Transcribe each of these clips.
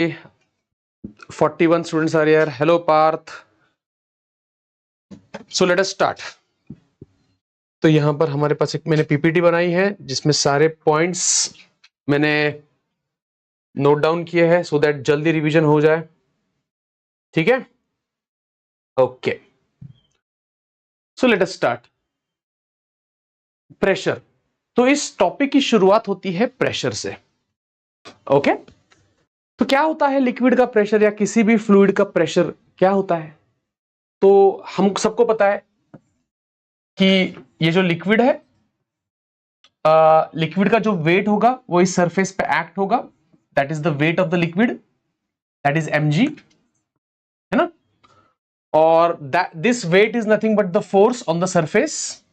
41 students are here. Hello Parth. So let us start. तो यहां पर हमारे पास एक मैंने पीपीटी बनाई है जिसमें सारे पॉइंट्स मैंने नोट डाउन किए हैं सो दैट जल्दी रिवीजन हो जाए. ठीक है, okay. So let us start. Pressure. तो इस टॉपिक की शुरुआत होती है प्रेशर से. ओके, तो क्या होता है लिक्विड का प्रेशर या किसी भी फ्लूइड का प्रेशर क्या होता है? तो हम सबको पता है कि ये जो लिक्विड है, लिक्विड का जो वेट होगा वो इस सरफेस पे एक्ट होगा. That is the weight of the liquid, that is mg, है ना. और this weight is nothing but the force on the surface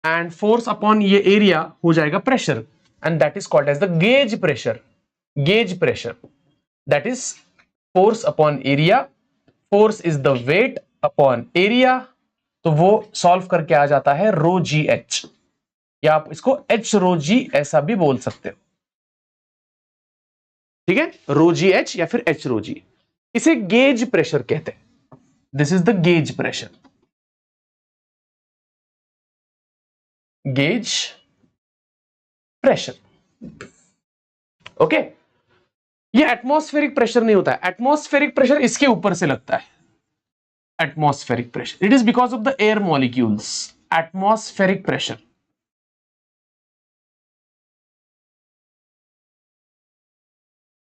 and force upon ये एरिया हो जाएगा pressure and that is called as the gauge pressure. Gauge pressure, that is force upon area. Force is the weight upon area. तो वो solve करके आ जाता है rho g H, या आप इसको एच रो जी ऐसा भी बोल सकते हो. ठीक है, रो जी एच या फिर एच रो जी. इसे गेज प्रेशर कहते हैं. This is the gauge pressure. Gauge pressure. Okay, ये एटमॉस्फेरिक प्रेशर नहीं होता है. एटमॉस्फेरिक प्रेशर इसके ऊपर से लगता है. Atmospheric pressure, it is because of the air molecules. Atmospheric pressure.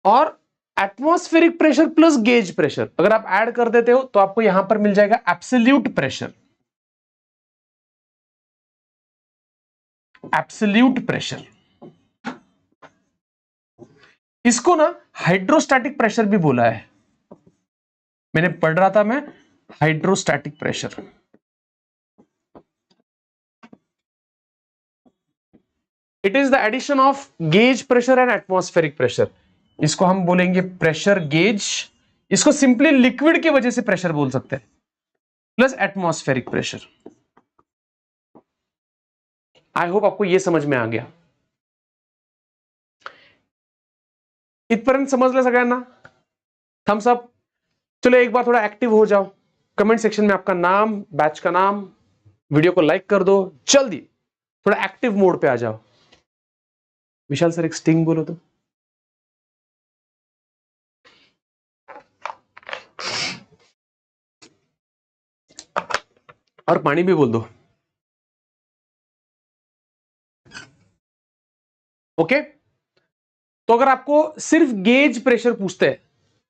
और atmospheric pressure plus gauge pressure अगर आप ऐड कर देते हो तो आपको यहां पर मिल जाएगा एब्सोल्यूट प्रेशर. Absolute pressure. इसको ना हाइड्रोस्टैटिक प्रेशर भी बोला है. मैंने पढ़ रहा था मैं hydrostatic pressure. It is the addition of gauge pressure and atmospheric pressure. इसको हम बोलेंगे प्रेशर गेज. इसको सिंपली लिक्विड की वजह से प्रेशर बोल सकते हैं, plus atmospheric pressure. I hope आपको यह समझ में आ गया. इथपर्यंत समजलं सगळ्यांना? Thumbs up. चलो एक बार थोड़ा एक्टिव हो जाओ. कमेंट सेक्शन में आपका नाम, बैच का नाम, वीडियो को लाइक कर दो. जल्दी थोड़ा एक्टिव मोड पे आ जाओ. विशाल सर एक स्टिंग बोलो तो. और पानी भी बोल दो. ओके, तो अगर आपको सिर्फ गेज प्रेशर पूछते हैं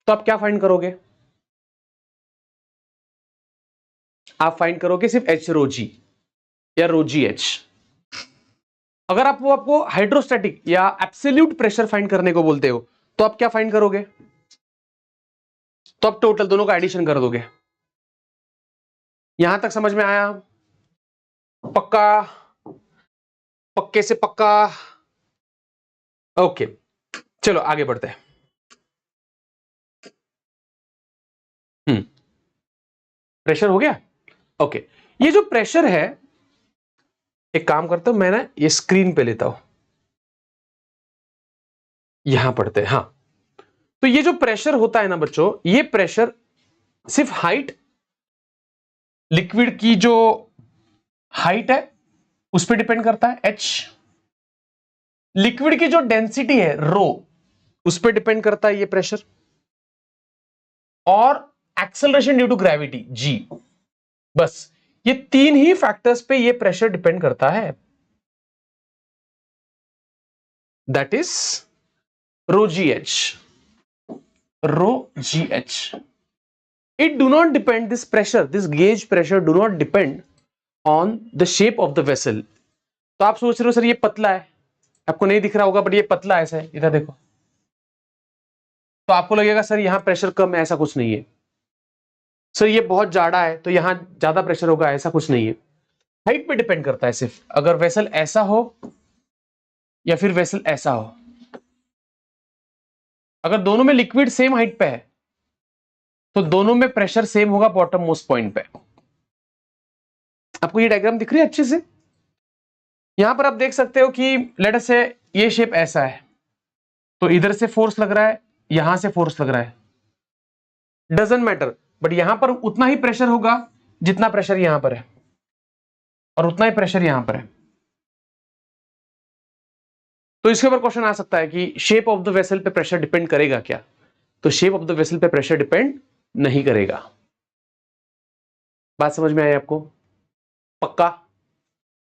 तो आप क्या फाइंड करोगे? आप फाइंड करोगे सिर्फ एच रो जी या रो जी एच. अगर आपको हाइड्रोस्टैटिक या एब्सोल्यूट प्रेशर फाइंड करने को बोलते हो तो आप क्या फाइंड करोगे? तो आप टोटल दोनों का एडिशन कर दोगे. यहां तक समझ में आया? पक्का? पक्के से पक्का? ओके, चलो आगे बढ़ते हैं. प्रेशर हो गया. ओके, ये जो प्रेशर है, एक काम करता हूं मैं ना, ये स्क्रीन पे लेता हूं, यहां पढ़ते हैं. हाँ, तो ये जो प्रेशर होता है ना बच्चों, ये प्रेशर सिर्फ हाइट, लिक्विड की जो हाइट है उस पर डिपेंड करता है एच. लिक्विड की जो डेंसिटी है रो, उस पर डिपेंड करता है ये प्रेशर. और acceleration due to gravity G. बस ये तीन ही फैक्टर्स पे ये प्रेशर डिपेंड करता है. That is rho g h. Rho g h. It do not depend, this pressure, this gauge pressure do not depend on the shape of the vessel. तो आप सोच रहे हो सर ये पतला है, आपको नहीं दिख रहा होगा बट ये पतला है, ऐसा है, इधर देखो. तो आपको लगेगा सर यहां प्रेशर कम है, ऐसा कुछ नहीं है. सर ये बहुत जाड़ा है तो यहां ज्यादा प्रेशर होगा, ऐसा कुछ नहीं है. हाइट पे डिपेंड करता है सिर्फ. अगर वेसल ऐसा हो या फिर वेसल ऐसा हो, अगर दोनों में लिक्विड सेम हाइट पे है तो दोनों में प्रेशर सेम होगा बॉटम मोस्ट पॉइंट पे. आपको ये डायग्राम दिख रही है अच्छे से? यहां पर आप देख सकते हो कि लेट अस से ये शेप ऐसा है, तो इधर से फोर्स लग रहा है यहां से फोर्स लग रहा है, डजंट मैटर, बट यहां पर उतना ही प्रेशर होगा जितना प्रेशर यहां पर है, और उतना ही प्रेशर यहां पर है। तो इसके ऊपर क्वेश्चन आ सकता है कि शेप ऑफ द वेसल पे प्रेशर डिपेंड करेगा क्या? तो शेप ऑफ द वेसल पे प्रेशर डिपेंड नहीं करेगा। बात समझ में आई आपको? पक्का?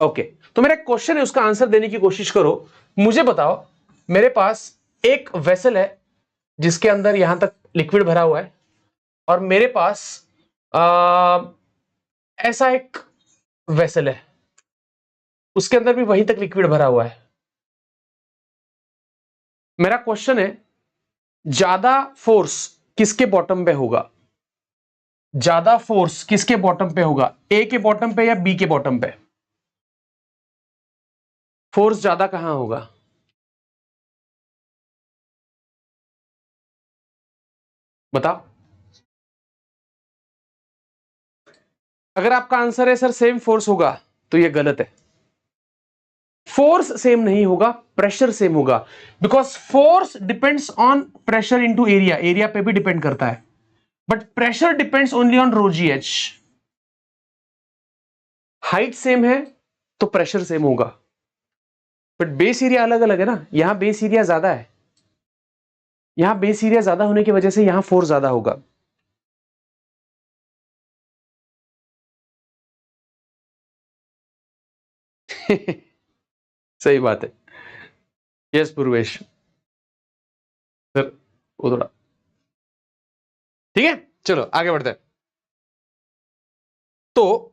ओके, तो मेरा क्वेश्चन है, उसका आंसर देने की कोशिश करो। मुझे बताओ, मेरे पास एक वेसल है जिसके अंदर यहां तक लिक्विड भरा हुआ है, और मेरे पास ऐसा एक वेसल है, उसके अंदर भी वहीं तक लिक्विड भरा हुआ है। मेरा क्वेश्चन है, ज्यादा फोर्स किसके बॉटम पे होगा? ज्यादा फोर्स किसके बॉटम पे होगा, ए के बॉटम पे या बी के बॉटम पे? फोर्स ज्यादा कहां होगा? बताओ। अगर आपका आंसर है सर सेम फोर्स होगा, तो यह गलत है। फोर्स सेम नहीं होगा, प्रेशर सेम होगा, because force depends on pressure into area, area पे भी डिपेंड करता है, but pressure depends only on rho g h. Height same है तो प्रेशर सेम होगा, बट बेस एरिया अलग अलग है ना। यहां बेस एरिया ज्यादा है, यहां बेस एरिया ज्यादा होने की वजह से यहां फोर्स ज्यादा होगा। सही बात है। यस पूर्वेश सर, वो थोड़ा ठीक है। चलो आगे बढ़ते हैं। तो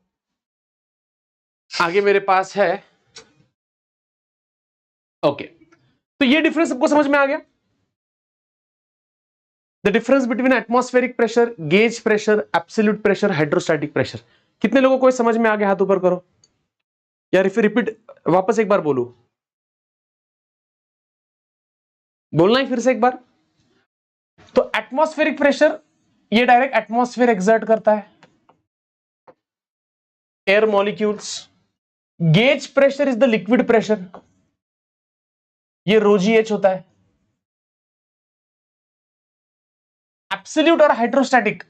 आगे मेरे पास है, ओके, तो ये डिफरेंस सबको समझ में आ गया? The difference between atmospheric pressure, gauge pressure, absolute pressure, hydrostatic pressure. कितने लोगों को समझ में आ गया? हाथ ऊपर करो, या फिर रिपीट वापस एक बार बोलूं? बोलना ही फिर से एक बार। तो एटमॉस्फेरिक प्रेशर, ये डायरेक्ट एटमॉस्फेयर एक्सर्ट करता है, air molecules. Gauge pressure is the liquid pressure, ये रो जी एच होता है। एब्सोल्यूट और हाइड्रोस्टैटिक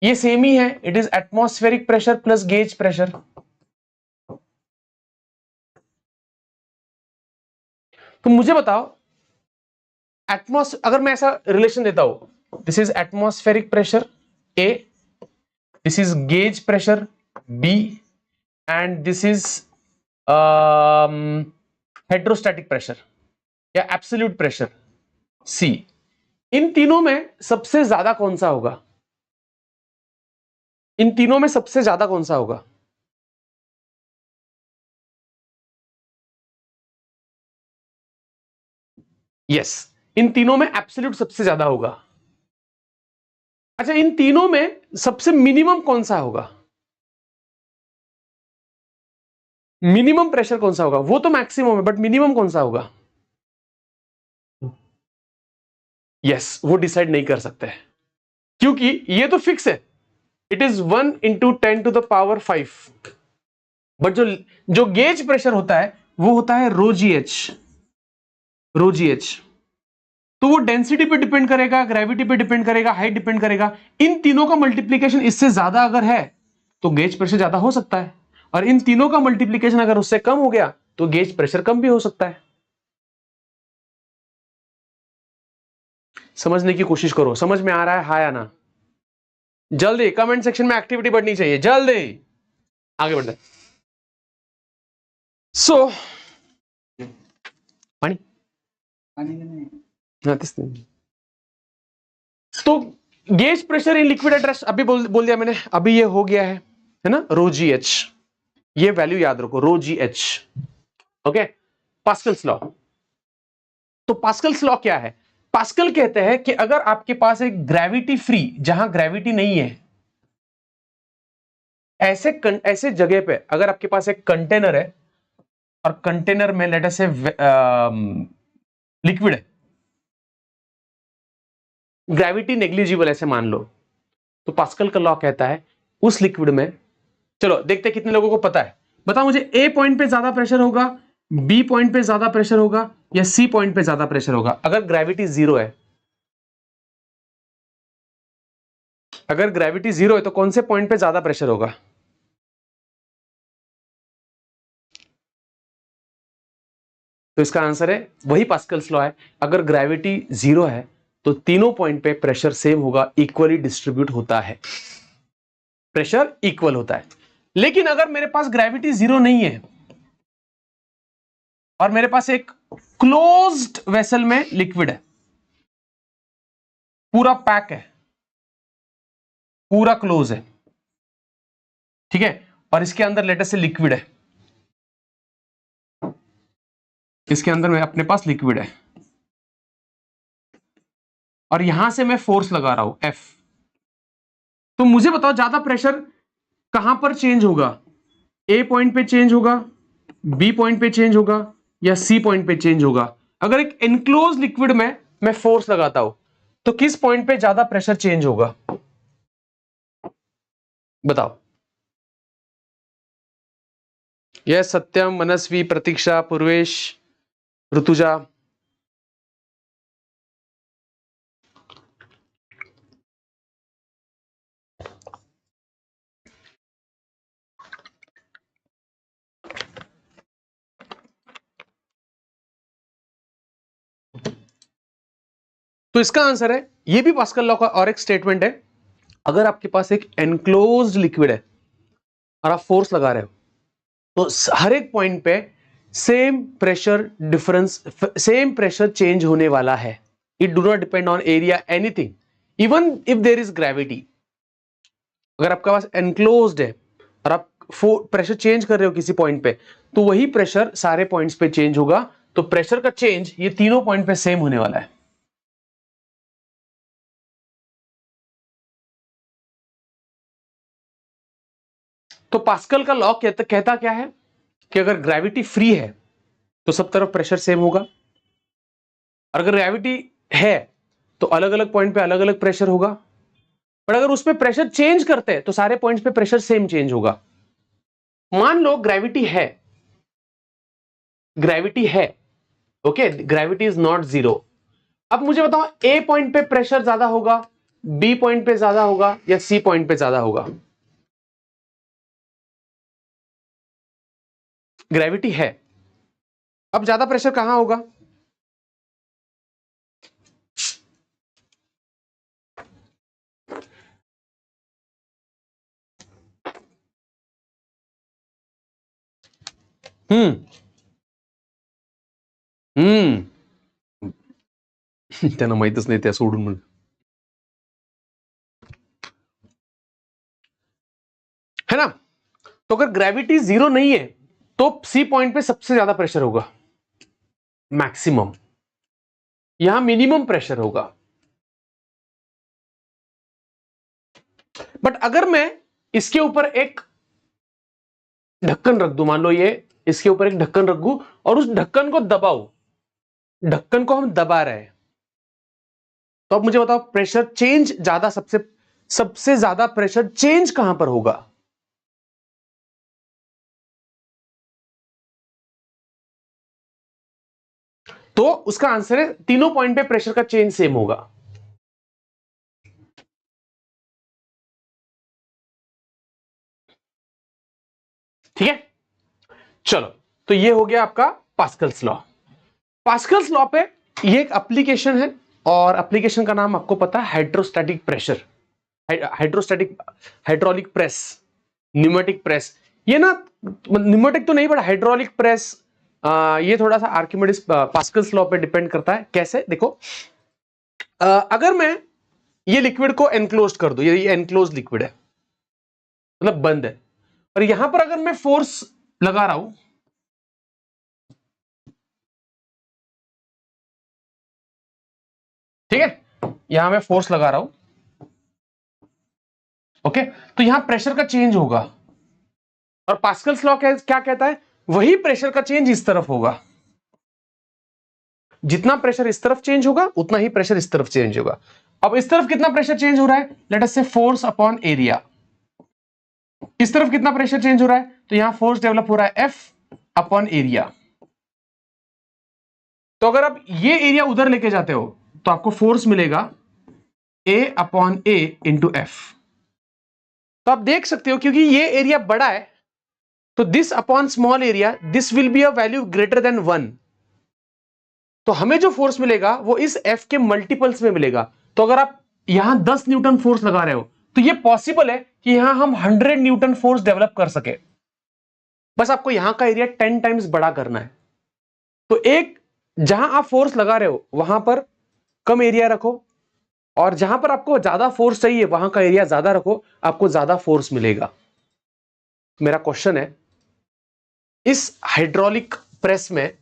ये सेम ही है, it is atmospheric pressure plus gauge pressure. तो मुझे बताओ, अगर मैं ऐसा रिलेशन देता हूं, this is atmospheric pressure A, this is gauge pressure B, and this is hydrostatic pressure या एब्सोल्यूट प्रेशर सी। इन तीनों में सबसे ज्यादा कौन सा होगा? इन तीनों में सबसे ज्यादा कौन सा होगा? यस, इन तीनों में एब्सोल्यूट सबसे ज्यादा होगा। अच्छा, इन तीनों में सबसे मिनिमम कौन सा होगा? मिनिमम प्रेशर कौन सा होगा? वो तो मैक्सिमम है, बट मिनिमम कौन सा होगा? यस, वो डिसाइड नहीं कर सकते, क्योंकि ये तो फिक्स है, इट इज 1 × 10⁵ बट जो गेज प्रेशर होता है वो होता है rho g h, rho g H. तो वो डेंसिटी पे डिपेंड करेगा, ग्रेविटी पे डिपेंड करेगा, हाइट डिपेंड करेगा। इन तीनों का मल्टीप्लीकेशन इससे ज्यादा अगर है तो गेज प्रेशर ज्यादा हो सकता है, और इन तीनों का मल्टीप्लीकेशन अगर उससे कम हो गया तो गेज प्रेशर कम भी हो सकता है। समझने की कोशिश करो, समझ में आ रहा है हाँ या ना? जल्दी कमेंट सेक्शन में एक्टिविटी बढ़नी चाहिए, जल्दी आगे बढ़ते। सो पानी तो gauge pressure in liquid address अभी बोल दिया मैंने, अभी ये हो गया है ना, रो जी एच। ये वैल्यू याद रखो, rho g h. Okay, Pascal's law. तो पास्कल्स लॉ क्या है? पास्कल कहते हैं कि अगर आपके पास एक ग्रेविटी फ्री, जहां ग्रेविटी नहीं है, ऐसे जगह पे अगर आपके पास एक कंटेनर है और कंटेनर में लेट अस से लिक्विड है, ग्रेविटी नेग्लिजिबल ऐसे मान लो, तो पास्कल का लॉ कहता है उस लिक्विड में, चलो देखते हैं कितने लोगों को पता है। बताओ मुझे, ए पॉइंट पे ज्यादा प्रेशर होगा, बी पॉइंट पे ज्यादा प्रेशर होगा, या सी पॉइंट पे ज्यादा प्रेशर होगा अगर ग्रेविटी 0 है? अगर ग्रेविटी जीरो है तो कौन से पॉइंट पे ज्यादा प्रेशर होगा? तो इसका आंसर है वही पास्कल्स लॉ है, अगर ग्रेविटी जीरो है तो तीनों पॉइंट पे प्रेशर सेम होगा, इक्वली डिस्ट्रीब्यूट होता है, प्रेशर इक्वल होता है। लेकिन अगर मेरे पास ग्रेविटी जीरो नहीं है और मेरे पास एक क्लोज्ड वेसल में लिक्विड है, पूरा पैक है, पूरा क्लोज है, ठीक है, और इसके अंदर लेटर से लिक्विड है, इसके अंदर में अपने पास लिक्विड है, और यहां से मैं फोर्स लगा रहा हूं F, तो मुझे बताओ ज्यादा प्रेशर कहां पर चेंज होगा? A पॉइंट पे चेंज होगा, B पॉइंट पे चेंज होगा, या C पॉइंट पे चेंज होगा? अगर एक एनक्लोज लिक्विड में मैं फोर्स लगाता हूं तो किस पॉइंट पे ज्यादा प्रेशर चेंज होगा? बताओ। यस, सत्यम, मनस्वी, प्रतीक्षा, पूर्वेश, ऋतुजा। तो इसका आंसर है, ये भी पास्कल लॉ का और एक स्टेटमेंट है, अगर आपके पास एक एनक्लोज्ड लिक्विड है और आप फोर्स लगा रहे हो तो हर एक पॉइंट पे same pressure difference, same pressure change होने वाला है। It do not depend on area anything, even if there is gravity. अगर आपके पास एनक्लोज्ड है और आप प्रेशर चेंज कर रहे हो किसी पॉइंट पे, तो वही प्रेशर सारे पॉइंट्स पे चेंज होगा, तो प्रेशर का चेंज ये तीनों पॉइंट पे सेम होने वाला है। तो पास्कल का लॉ कहता क्या है कि अगर ग्रेविटी फ्री है तो सब तरफ प्रेशर सेम होगा, और अगर ग्रेविटी है तो अलग अलग पॉइंट पे अलग अलग प्रेशर होगा, पर अगर उसमें प्रेशर चेंज करते हैं तो सारे पॉइंट्स पे प्रेशर सेम चेंज होगा। मान लो ग्रेविटी है, ग्रेविटी है, okay, gravity is not zero. अब मुझे बताओ ए पॉइंट पे प्रेशर ज्यादा होगा, बी पॉइंट पे ज्यादा होगा, या सी पॉइंट पे ज्यादा होगा? ग्रेविटी है, अब ज्यादा प्रेशर कहां होगा? हम्म हम्म त्यांना माहितच नाही त्या सोडून म्हणून, है ना? तो अगर ग्रेविटी जीरो नहीं है तो सी पॉइंट पे सबसे ज्यादा प्रेशर होगा, मैक्सिमम, यहां मिनिमम प्रेशर होगा। बट अगर मैं इसके ऊपर एक ढक्कन रख दूं, मान लो ये इसके ऊपर एक ढक्कन रख दूं और उस ढक्कन को दबाऊं, ढक्कन को हम दबा रहे हैं, तो अब मुझे बताओ प्रेशर चेंज ज्यादा, सबसे सबसे ज्यादा प्रेशर चेंज कहां पर होगा? तो उसका आंसर है तीनों पॉइंट पे प्रेशर का चेंज सेम होगा। ठीक है, चलो, तो ये हो गया आपका पास्कल्स लॉ। पास्कल्स लॉ पे ये एक एप्लीकेशन है, और एप्लीकेशन का नाम आपको पता है, hydrostatic pressure, hydrostatic, hydraulic press, pneumatic press. ये ना न्यूमेटिक तो नहीं, बट हाइड्रोलिक प्रेस, ये थोड़ा सा आर्किमिडीज पास्कल्स लॉ पे डिपेंड करता है। कैसे, देखो, अगर मैं ये लिक्विड को एनक्लोज कर दूं, ये एनक्लोज लिक्विड है, मतलब बंद है, और यहां पर अगर मैं फोर्स लगा रहा हूं, ठीक है, यहां मैं फोर्स लगा रहा हूं, ओके, तो यहां प्रेशर का चेंज होगा, और पास्कल्स लॉ क्या कहता है, वही प्रेशर का चेंज इस तरफ होगा। जितना प्रेशर इस तरफ चेंज होगा उतना ही प्रेशर इस तरफ चेंज होगा। अब इस तरफ कितना प्रेशर चेंज हो रहा है? लेट अस से फोर्स अपॉन एरिया। इस तरफ कितना प्रेशर चेंज हो रहा है? तो यहां फोर्स डेवलप हो रहा है F अपॉन एरिया। तो अगर आप ये एरिया उधर लेके जाते हो तो आपको फोर्स मिलेगा A upon A into F। तो आप देख सकते हो क्योंकि ये एरिया बड़ा है तो this upon small area this will be a value greater than 1। तो हमें जो फोर्स मिलेगा वो इस F के मल्टीपल्स में मिलेगा। तो अगर आप यहां 10 न्यूटन फोर्स लगा रहे हो तो ये पॉसिबल है कि यहां हम 100 न्यूटन फोर्स डेवलप कर सके। बस आपको यहां का एरिया 10 टाइम्स बड़ा करना है। तो एक जहां आप फोर्स लगा रहे हो वहां पर कम एरिया रखो और जहां पर आपको ज्यादा फोर्स चाहिए वहां का एरिया ज्यादा रखो, आपको ज्यादा फोर्स मिलेगा। मेरा क्वेश्चन है, इस हाइड्रोलिक प्रेस में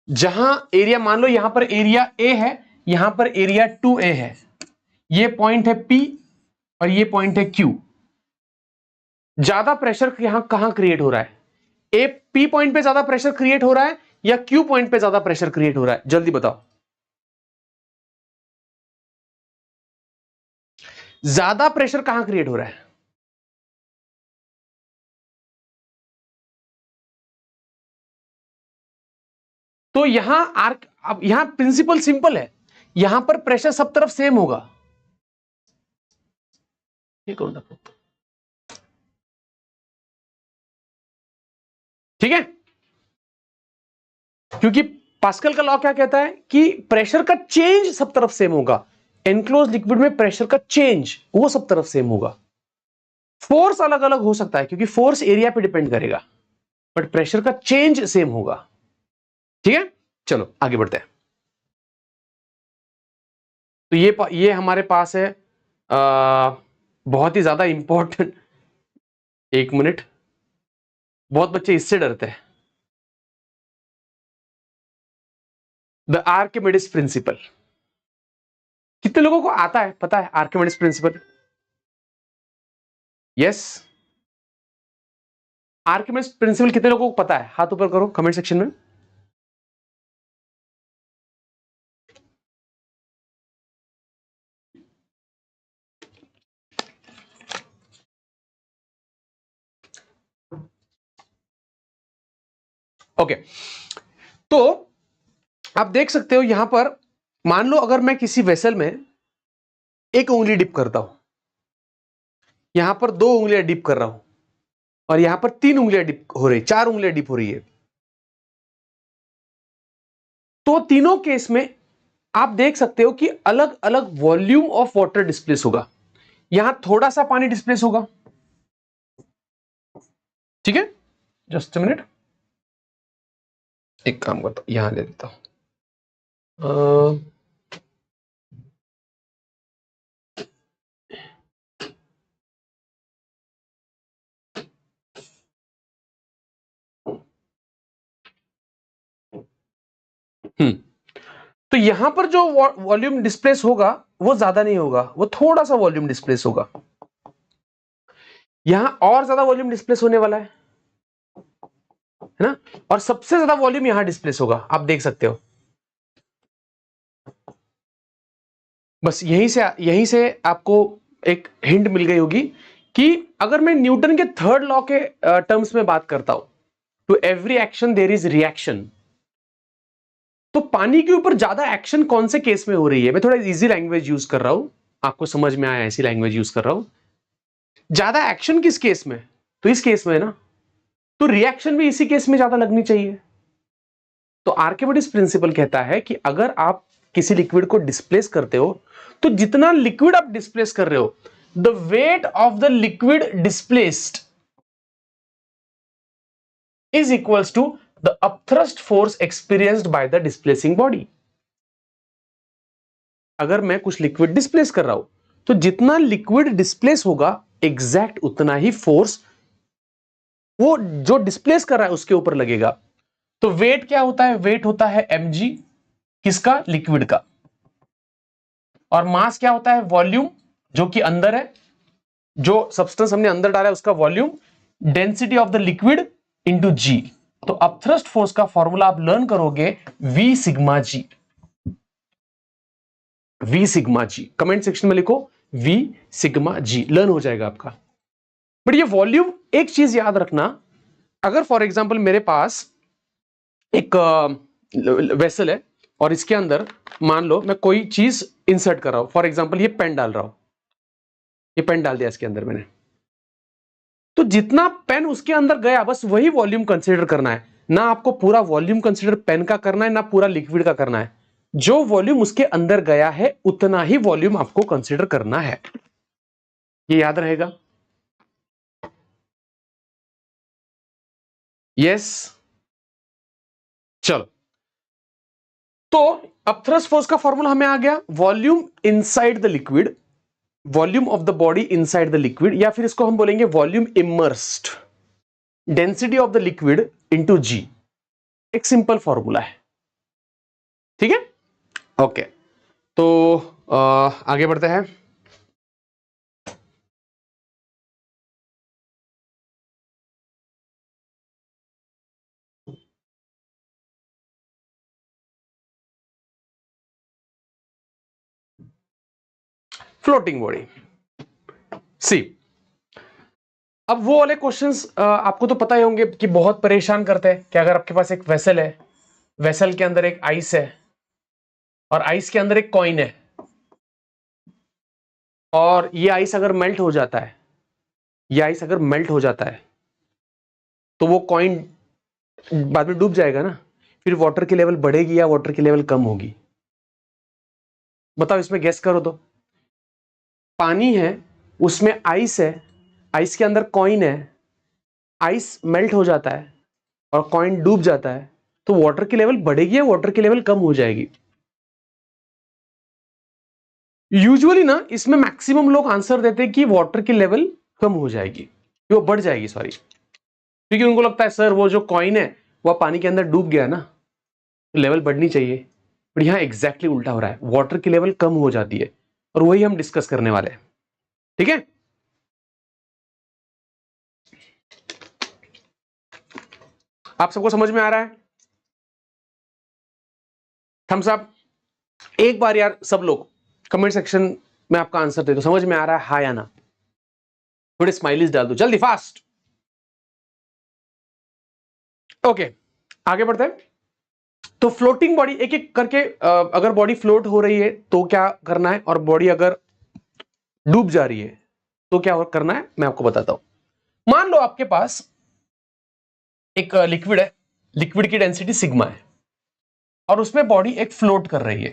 जहां एरिया मान लो यहां पर एरिया ए है, यहां पर एरिया 2a है, ये पॉइंट है P और ये पॉइंट है Q। ज्यादा प्रेशर यहां कहां क्रिएट हो रहा है? ए P पॉइंट पे ज्यादा प्रेशर क्रिएट हो रहा है या Q पॉइंट पे ज्यादा प्रेशर क्रिएट हो रहा है? जल्दी बताओ। ज्यादा प्रेशर कहां क्रिएट हो रहा है? तो यहां आर्क, अब यहां प्रिंसिपल सिंपल है, यहां पर प्रेशर सब तरफ सेम होगा। ये कौन सा? ठीक है, क्योंकि पास्कल का लॉ क्या कहता है कि प्रेशर का चेंज सब तरफ सेम होगा। एनक्लोज लिक्विड में प्रेशर का चेंज वो सब तरफ सेम होगा। फोर्स अलग अलग हो सकता है क्योंकि फोर्स एरिया पे डिपेंड करेगा, बट प्रेशर का चेंज सेम होगा। ठीक है, चलो आगे बढ़ते हैं। तो ये हमारे पास है बहुत ही ज्यादा इंपॉर्टेंट, एक मिनट, बहुत बच्चे इससे डरते हैं, द आर्किमिडीज प्रिंसिपल। कितने लोगों को आता है, पता है Archimedes principal? Yes, Archimedes principal कितने लोगों को पता है? हाथ ऊपर करो कमेंट सेक्शन में। ओके, तो आप देख सकते हो यहां पर, मान लो अगर मैं किसी वेसल में एक उंगली डिप करता हूं, यहां पर 2 उंगलियां डिप कर रहा हूं और यहां पर 3 उंगलियां डिप हो रही, 4 उंगलियां डिप हो रही है, तो तीनों केस में आप देख सकते हो कि अलग अलग वॉल्यूम ऑफ वाटर डिस्प्लेस होगा। यहां थोड़ा सा पानी डिस्प्लेस होगा, ठीक है, जस्ट अ मिनट, एक काम करता हूं, यहां ले लेता हूं। तो यहां पर जो वॉल्यूम डिस्प्लेस होगा वो ज्यादा नहीं होगा, वो थोड़ा सा वॉल्यूम डिस्प्लेस होगा। यहां और ज्यादा वॉल्यूम डिस्प्लेस होने वाला है ना, और सबसे ज्यादा वॉल्यूम यहां डिस्प्लेस होगा, आप देख सकते हो। बस यहीं से आपको एक हिंट मिल गई होगी कि अगर मैं न्यूटन के थर्ड लॉ के टर्म्स में बात करता हूं, to every action there is reaction, तो पानी के ऊपर ज्यादा एक्शन कौन से केस में हो रही है? मैं थोड़ा इजी लैंग्वेज यूज कर रहा हूं, आपको समझ में आया ऐसी लैंग्वेज यूज कर रहा हूं। ज्यादा एक्शन किस केस में? तो इस केस में ना, तो रिएक्शन भी इसी केस में ज्यादा लगनी चाहिए। तो आर्किमिडीज प्रिंसिपल कहता है कि अगर आप किसी लिक्विड को डिस्प्लेस करते हो तो जितना लिक्विड आप डिस्प्लेस कर रहे हो, the weight of the liquid displaced is equals to the upthrust force experienced by the displacing body. अगर मैं कुछ लिक्विड डिस्प्लेस कर रहा हूं तो जितना लिक्विड डिस्प्लेस होगा एग्जैक्ट उतना ही फोर्स वो जो डिस्प्लेस कर रहा है उसके ऊपर लगेगा। तो वेट क्या होता है? वेट होता है mg, किसका? लिक्विड का। और मास क्या होता है? वॉल्यूम, जो कि अंदर है, जो सब्सटेंस हमने अंदर डाला है उसका volume, density of the liquid into g. तो अपथ्रस्ट फोर्स का फॉर्मूला आप लर्न करोगे V sigma g. V sigma g, comment section में लिखो V सिग्मा जी, लर्न हो जाएगा आपका। बट ये वॉल्यूम, एक चीज याद रखना, अगर फॉर एग्जांपल मेरे पास एक वेसल है और इसके अंदर मान लो मैं कोई चीज इंसर्ट कर रहा हूं, फॉर एग्जांपल ये पेन डाल रहा हूं, ये पेन डाल दिया इसके अंदर मैंने, तो जितना पेन उसके अंदर गया बस वही वॉल्यूम कंसीडर करना है, ना आपको पूरा वॉल्यूम कंसीडर पेन का करना है, ना पूरा लिक्विड का करना है। जो वॉल्यूम उसके अंदर गया है उतना ही वॉल्यूम आपको कंसीडर करना है। ये याद रहेगा। यस, चलो। तो अब थ्रस्ट फोर्स का फॉर्मूला हमें आ गया, volume inside the liquid, volume of the body inside the liquid, या फिर इसको हम बोलेंगे volume immersed, density of the liquid into g. एक सिंपल फॉर्मूला है, ठीक है। ओके, तो आगे बढ़ते हैं। फ्लोटिंग बॉडी, सी, अब वो वाले क्वेश्चंस आपको तो पता ही होंगे कि बहुत परेशान करते हैं कि अगर आपके पास एक वेसल है, वेसल के अंदर एक आइस है और आइस के अंदर एक कॉइन है, और ये आइस अगर मेल्ट हो जाता है, ये आइस अगर मेल्ट हो जाता है तो वो कॉइन बाद में डूब जाएगा ना, फिर वाटर की लेवल बढ़ेगी या वाटर की लेवल कम होगी? बताओ, इसमें गेस करो तो। पानी है, उसमें आइस है, आइस के अंदर कॉइन है, आइस मेल्ट हो जाता है और कॉइन डूब जाता है, तो वाटर की लेवल बढ़ेगी या वाटर की लेवल कम हो जाएगी? यूजुअली ना इसमें मैक्सिमम लोग आंसर देते हैं कि वाटर की लेवल कम हो जाएगी, वो बढ़ जाएगी, सॉरी, क्योंकि उनको लगता है सर वो जो कॉइन है वह पानी के अंदर डूब गया ना, तो लेवल बढ़नी चाहिए। पर यहां एग्जैक्टली उल्टा हो रहा है, वाटर की लेवल कम हो जाती है, और वही हम डिस्कस करने वाले हैं, ठीक है। आप सबको समझ में आ रहा है? थम्स अप एक बार यार सब लोग कमेंट सेक्शन में आपका आंसर दे दो, समझ में आ रहा है हाँ या ना। थोड़े स्माइलीज डाल दो जल्दी, फास्ट। ओके, आगे बढ़ते हैं। तो फ्लोटिंग बॉडी, एक एक करके अगर बॉडी फ्लोट हो रही है तो क्या करना है, और बॉडी अगर डूब जा रही है तो क्या करना है, मैं आपको बताता हूं। मान लो आपके पास एक लिक्विड है, लिक्विड की डेंसिटी सिग्मा है, और उसमें बॉडी एक फ्लोट कर रही है,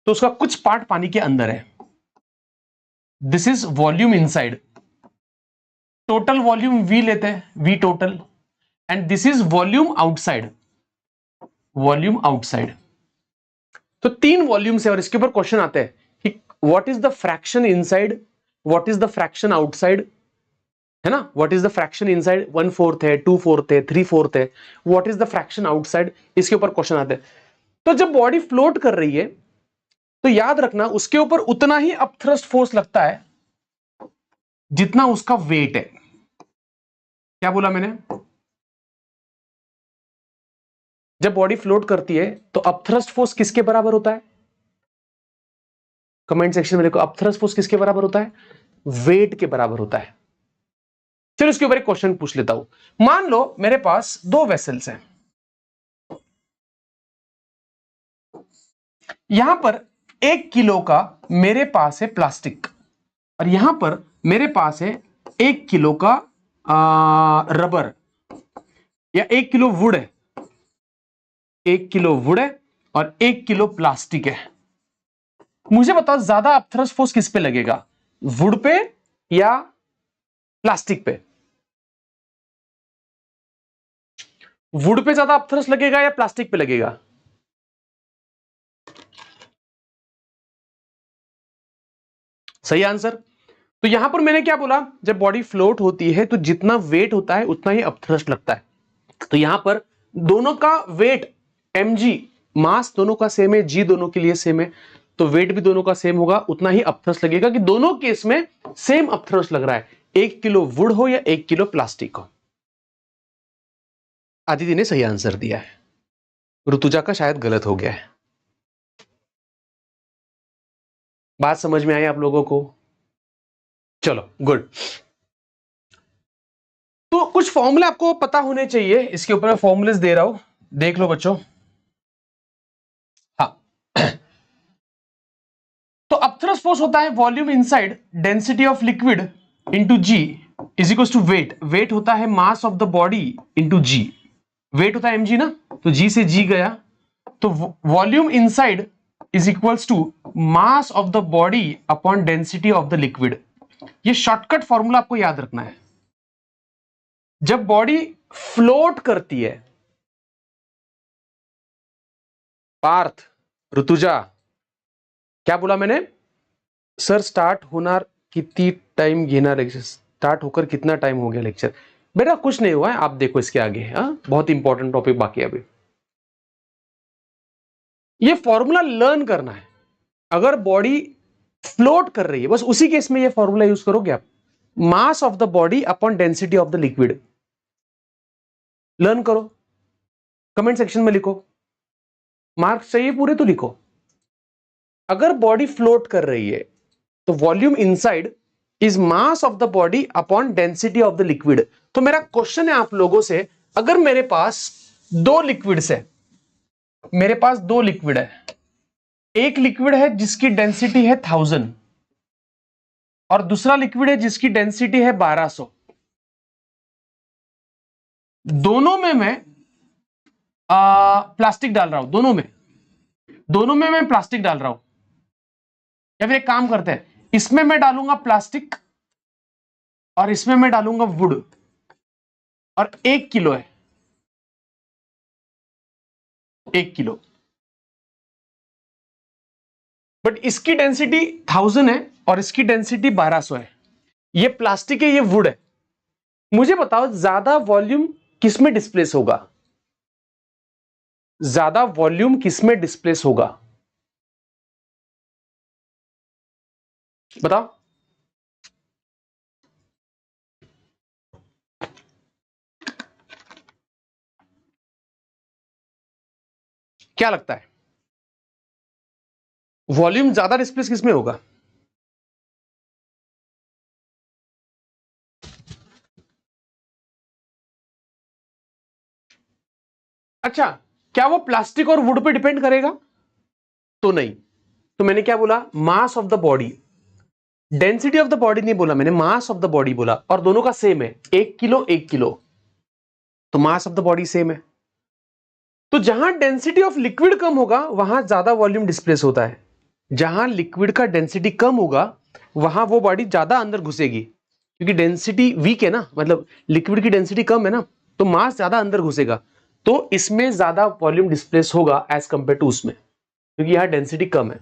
तो उसका कुछ पार्ट पानी के अंदर है। This is volume inside, total volume V लेते हैं, V total, and this is volume outside, volume outside. तो तीन वॉल्यूम्स है और इसके ऊपर क्वेश्चन आते हैं कि what is the fraction inside, what is the fraction outside, है ना। What is the fraction inside, 1/4 है, 2/4 है, 3/4 है, what is the fraction outside, इसके ऊपर क्वेश्चन आते हैं। तो जब बॉडी फ्लोट कर रही है तो याद रखना उसके ऊपर उतना ही अपथ्रस्ट फोर्स लगता है जितना उसका वेट है। क्या बोला मैंने? जब बॉडी फ्लोट करती है तो अपथ्रस्ट फोर्स किसके बराबर होता है? कमेंट सेक्शन में लिखो, अपथ्रस्ट फोर्स किसके बराबर होता है? वेट के बराबर होता है। चलो इसके ऊपर एक क्वेश्चन पूछ लेता हूं। मान लो मेरे पास दो वेसल्स हैं, यहां पर 1 किलो का मेरे पास है प्लास्टिक, और यहां पर मेरे पास है 1 किलो का रबर, या 1 किलो वुड है, 1 किलो वुड है और 1 किलो प्लास्टिक है। मुझे बताओ ज्यादा अपथ्रस्ट फोर्स किस पे लगेगा, वुड पे या प्लास्टिक पे? वुड पे ज्यादा अपथ्रस्ट लगेगा या प्लास्टिक पे लगेगा? सही आंसर। तो यहां पर मैंने क्या बोला, जब बॉडी फ्लोट होती है तो जितना वेट होता है उतना ही अपथ्रस्ट लगता है। तो यहां पर दोनों का वेट mg, मास दोनों का सेम है, जी दोनों के लिए सेम है, तो वेट भी दोनों का सेम होगा, उतना ही अपथ्रस्ट लगेगा, कि दोनों केस में सेम अपथ्रस्ट लग रहा है, 1 किलो वुड हो या 1 किलो प्लास्टिक हो। आदिति ने सही आंसर दिया है, ऋतुजा का शायद गलत हो गया है। बात समझ में आई आप लोगों को? चलो गुड। तो कुछ फॉर्मूले आपको पता होने चाहिए, इसके ऊपर मैं फॉर्मूलेस दे रहा हूं, देख लो बच्चों। हाँ, तो अपथ्रस्ट फोर्स होता है volume inside density of liquid into g is equal to weight, weight होता है mass of the body into g, weight होता है mg ना, तो g से g गया, तो volume inside is equals to mass of the body upon density of the liquid. ये शॉर्टकट फॉर्मूला आपको याद रखना है। जब बॉडी फ्लोट करती है, पार्थ, ऋतुजा, क्या बोला मैंने सर स्टार्ट होणार कितनी टाइम घेना लेक्चर, स्टार्ट होकर कितना टाइम हो गया लेक्चर? बेटा कुछ नहीं हुआ है, आप देखो इसके आगे। बहुत इंपॉर्टेंट टॉपिक बाकी है अभी। ये फॉर्मूला लर्न करना है। अगर बॉडी फ्लोट कर रही है, बस उसी केस में ये फॉर्मूला यूज करोगे आप, मास of the body upon density of the liquid. Learn करो, कमेंट सेक्शन में लिखो, मार्क्स चाहिए पूरे तो लिखो। अगर बॉडी फ्लोट कर रही है तो volume inside is mass of the body upon density of the liquid. तो मेरा क्वेश्चन है आप लोगों से, अगर मेरे पास दो लिक्विड्स है, मेरे पास दो लिक्विड है, एक लिक्विड है जिसकी डेंसिटी है 1000 और दूसरा लिक्विड है जिसकी डेंसिटी है 1200, दोनों में मैं प्लास्टिक डाल रहा हूं, दोनों में मैं प्लास्टिक डाल रहा हूं। या फिर एक काम करते हैं, इसमें मैं डालूंगा प्लास्टिक और इसमें मैं डालूंगा वुड, और 1 किलो है, 1 किलो, बट इसकी डेंसिटी 1000 है और इसकी डेंसिटी 1200 है। ये प्लास्टिक है, ये वुड है। मुझे बताओ ज्यादा वॉल्यूम किसमें डिस्प्लेस होगा? ज्यादा वॉल्यूम किसमें डिस्प्लेस होगा बताओ? क्या लगता है वॉल्यूम ज्यादा डिस्प्लेस किसमें होगा? अच्छा, क्या वो प्लास्टिक और वुड पे डिपेंड करेगा? तो नहीं। तो मैंने क्या बोला? मास of the body, density of the body नहीं बोला मैंने, मास ऑफ द बॉडी बोला। और दोनों का सेम है, 1 किलो 1 किलो, तो मास ऑफ द बॉडी सेम है। तो जहां डेंसिटी ऑफ लिक्विड कम होगा वहां ज्यादा वॉल्यूम डिस्प्लेस होता है। जहां लिक्विड का डेंसिटी कम होगा वहां वो बॉडी ज्यादा अंदर घुसेगी, क्योंकि डेंसिटी वीक है ना, मतलब लिक्विड की डेंसिटी कम है ना, तो मास ज्यादा अंदर घुसेगा, तो इसमें ज्यादा वॉल्यूम डिस्प्लेस होगा एज कंपेयर टू उसमें, क्योंकि यहां डेंसिटी कम है।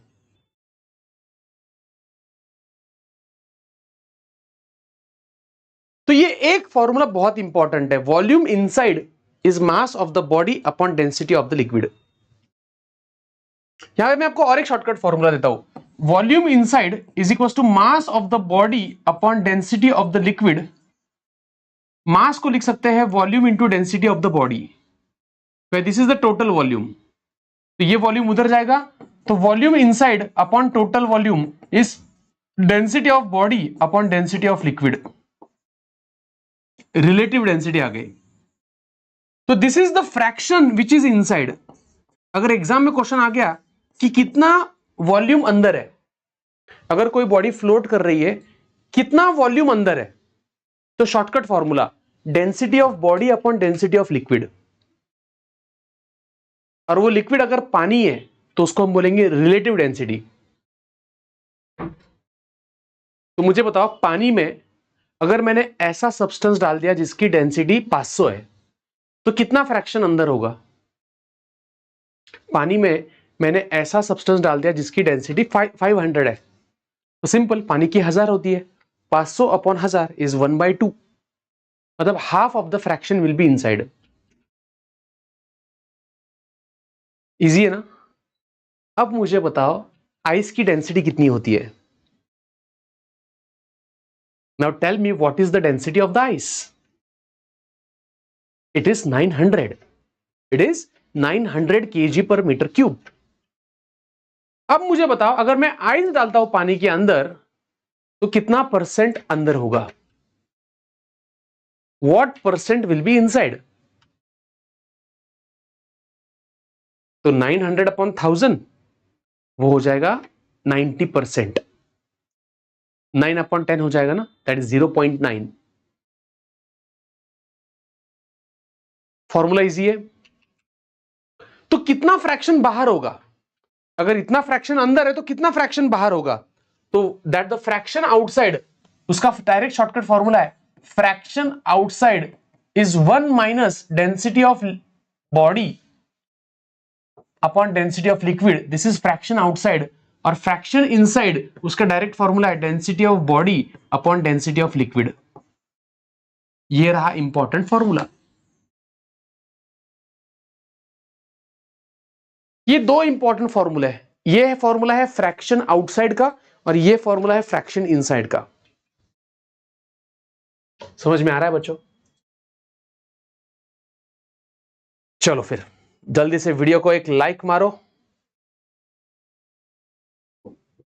तो ये एक फॉर्मूला बहुत इंपॉर्टेंट है, volume inside is mass of the body upon density of the liquid. यहां पे मैं आपको और एक शॉर्टकट फॉर्मूला देता हूं, volume inside is equal to mass of the body upon density of the liquid. Mass को लिख सकते हैं volume into density of the body, this is the total volume. तो ये वॉल्यूम उधर जाएगा, तो volume inside upon total volume is density of body upon density of liquid. Relative density आ गई। तो this is the fraction which is inside. अगर exam में क्वेश्चन आ गया कि कितना वॉल्यूम अंदर है, अगर कोई बॉडी फ्लोट कर रही है कितना वॉल्यूम अंदर है, तो shortcut formula density of body upon density of liquid. और वो लिक्विड अगर पानी है तो उसको हम बोलेंगे रिलेटिव डेंसिटी। तो मुझे बताओ, पानी में अगर मैंने ऐसा सब्सटेंस डाल दिया जिसकी डेंसिटी 500 है, तो कितना फ्रैक्शन अंदर होगा? पानी में मैंने ऐसा सब्सटेंस डाल दिया जिसकी डेंसिटी 500 है, तो सिंपल, पानी की 1000 होती है, 500 अपॉन 1000 इज 1/2, मतलब half of the fraction will be inside. Easy है ना? अब मुझे बताओ आइस की डेंसिटी कितनी होती है? Now tell me what is the density of the ice? It is 900, it is 900 kg per metre cube. अब मुझे बताओ, अगर मैं आइस डालता हूं पानी के अंदर तो कितना परसेंट अंदर होगा? What percent will be inside? तो 900 अपॉन 1000 वो हो जाएगा 90%। 9 अपॉन 10 हो जाएगा ना, दैट इज 0.9। फॉर्मूला इजी है। तो कितना फ्रैक्शन बाहर होगा, अगर इतना फ्रैक्शन अंदर है तो कितना फ्रैक्शन बाहर होगा, तो दैट द फ्रैक्शन आउटसाइड, उसका डायरेक्ट शॉर्टकट फॉर्मूला है fraction outside is 1 minus density of body upon density of liquid, this is fraction outside. और फ्रैक्शन इनसाइड उसका डायरेक्ट फॉर्मूला है density of body upon density of liquid. ये रहा important formula. ये दो important formula है, ये फॉर्मूला है फ्रैक्शन आउटसाइड का और ये फॉर्मूला है फ्रैक्शन इनसाइड का। समझ में आ रहा है बच्चों? चलो फिर जल्दी से वीडियो को एक लाइक मारो।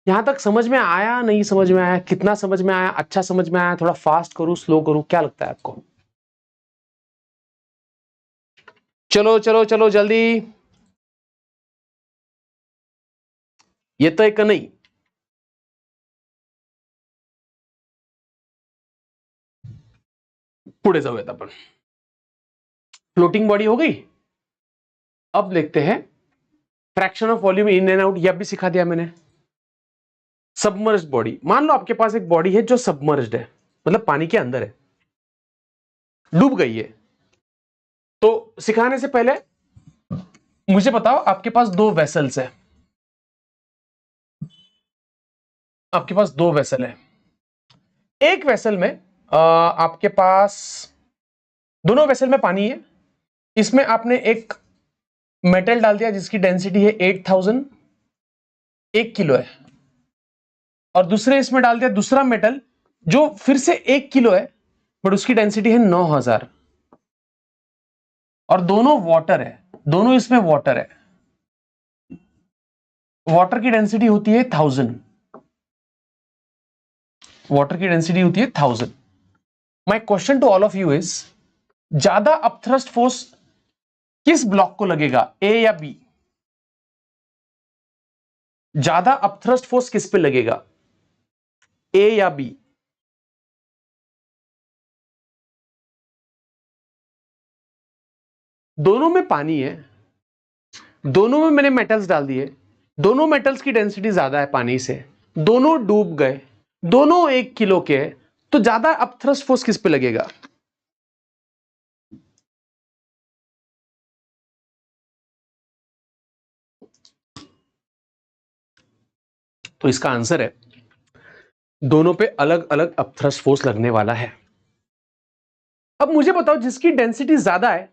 यहां तक समझ में आया, नहीं समझ में आया, कितना समझ में आया, अच्छा समझ में आया, थोड़ा फास्ट करूं स्लो करूं, क्या लगता है आपको? चलो चलो चलो जल्दी। ये तो एक नहीं, पुढे जाऊयात आपण। फ्लोटिंग बॉडी हो गई। अब लिखते हैं fraction of volume in and out, यह भी सिखा दिया मैंने। सबमर्ज्ड बॉडी, मान लो आपके पास एक बॉडी है जो सबमर्ज्ड है, मतलब पानी के अंदर है, डूब गई है। तो सिखाने से पहले मुझे बताओ, आपके पास दो वेसल्स है, आपके पास दो वेसल है। एक वेसल में आपके पास, दोनों वेसल में पानी है, इसमें आपने एक मेटल डाल दिया जिसकी डेंसिटी है 8000, 1 किलो है, और दूसरे इसमें डाल दिया दूसरा मेटल जो फिर से 1 किलो है बट उसकी डेंसिटी है 9000, और दोनों वाटर है, दोनों इसमें वाटर है। वाटर की डेंसिटी होती है 1000, वाटर की डेंसिटी होती है 1000। My question to all of you is, ज्यादा अपथ्रस्ट फोर्स किस ब्लॉक को लगेगा, ए या बी? ज्यादा अपथ्रस्ट फोर्स किस पे लगेगा, ए या बी? दोनों में पानी है, दोनों में मैंने मेटल्स डाल दिए, दोनों मेटल्स की डेंसिटी ज्यादा है पानी से, दोनों डूब गए, दोनों 1 किलो के, तो ज्यादा अपथ्रस्ट फोर्स किस पे लगेगा? तो इसका आंसर है दोनों पे अलग अलग अपथ्रस्ट फोर्स लगने वाला है। अब मुझे बताओ, जिसकी डेंसिटी ज्यादा है,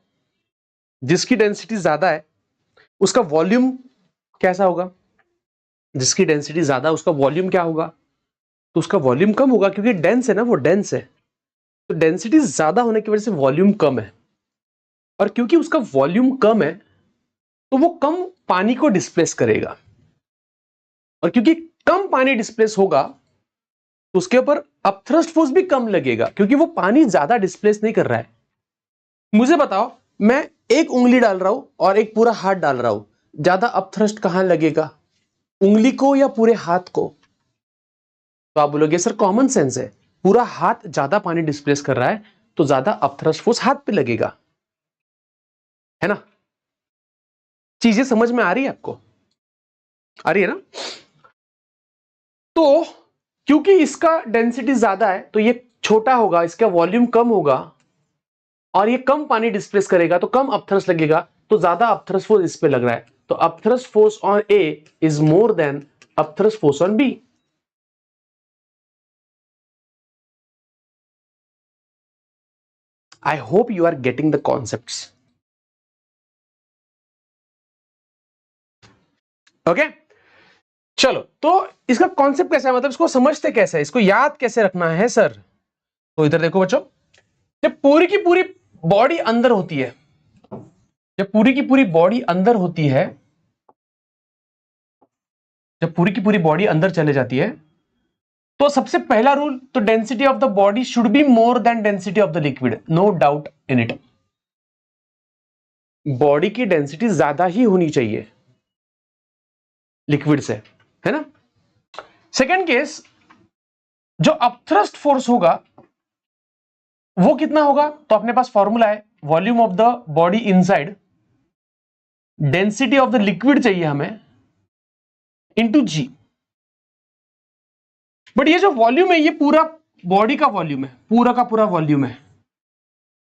जिसकी डेंसिटी ज्यादा है उसका वॉल्यूम कैसा होगा? जिसकी डेंसिटी ज्यादा उसका वॉल्यूम क्या होगा? तो उसका वॉल्यूम कम होगा, क्योंकि डेंस है ना, वो डेंस है, तो डेंसिटी ज्यादा होने की वजह से वॉल्यूम कम है, और क्योंकि उसका वॉल्यूम कम है तो वो कम पानी को डिस्प्लेस करेगा, और क्योंकि कम पानी डिस्प्लेस होगा तो उसके ऊपर अपथ्रस्ट फोर्स भी कम लगेगा, क्योंकि वो पानी ज्यादा डिस्प्लेस नहीं कर रहा है। मुझे बताओ, मैं एक उंगली डाल रहा हूं और एक पूरा हाथ डाल रहा हूं, ज्यादा अपथ्रस्ट कहां लगेगा, उंगली को या पूरे हाथ को? तो आप बोलोगे सर कॉमन सेंस है, पूरा हाथ ज्यादा पानी डिस्प्लेस कर रहा है तो ज्यादा अपथ्रस्ट फोर्स हाथ पे लगेगा, है ना? चीजें समझ में आ रही है आपको? आ रही है ना? तो क्योंकि इसका डेंसिटी ज्यादा है तो ये छोटा होगा, इसका वॉल्यूम कम होगा, और ये कम पानी डिस्प्लेस करेगा तो कम अपथ्रस्ट लगेगा, तो ज्यादा अपथ्रस्ट फोर्स इस पे लग रहा है, तो upthrust force on A is more than upthrust force on B. I hope you are getting the concepts. Okay, चलो, तो इसका कॉन्सेप्ट कैसा है, मतलब इसको समझते कैसे है, इसको याद कैसे रखना है सर? तो इधर देखो बच्चों, जब पूरी की पूरी बॉडी अंदर होती है, जब पूरी की पूरी बॉडी अंदर होती है, जब पूरी की पूरी बॉडी अंदर चले जाती है, तो सबसे पहला रूल, तो density of the body should be more than density of the liquid, no doubt in it. Body की डेंसिटी ज्यादा ही होनी चाहिए लिक्विड से, है ना? सेकेंड केस, जो अपथ्रस्ट फोर्स होगा वो कितना होगा? तो अपने पास फॉर्मूला है volume of the body inside, density of the liquid चाहिए हमें, इंटू जी। बट ये जो वॉल्यूम है ये पूरा बॉडी का वॉल्यूम है, पूरा का पूरा वॉल्यूम है,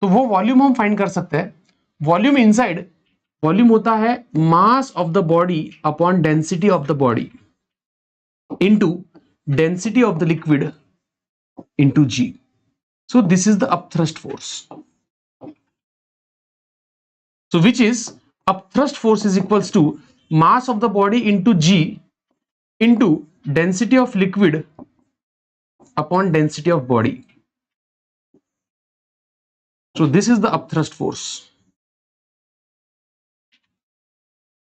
तो वो वॉल्यूम हम फाइंड कर सकते हैं। वॉल्यूम इनसाइड, वॉल्यूम होता है mass of the body upon density of the body into density of the liquid into g. So this is the upthrust force. So which is upthrust force is equals to mass of the body into g into density of liquid upon density of body. So this is the upthrust force।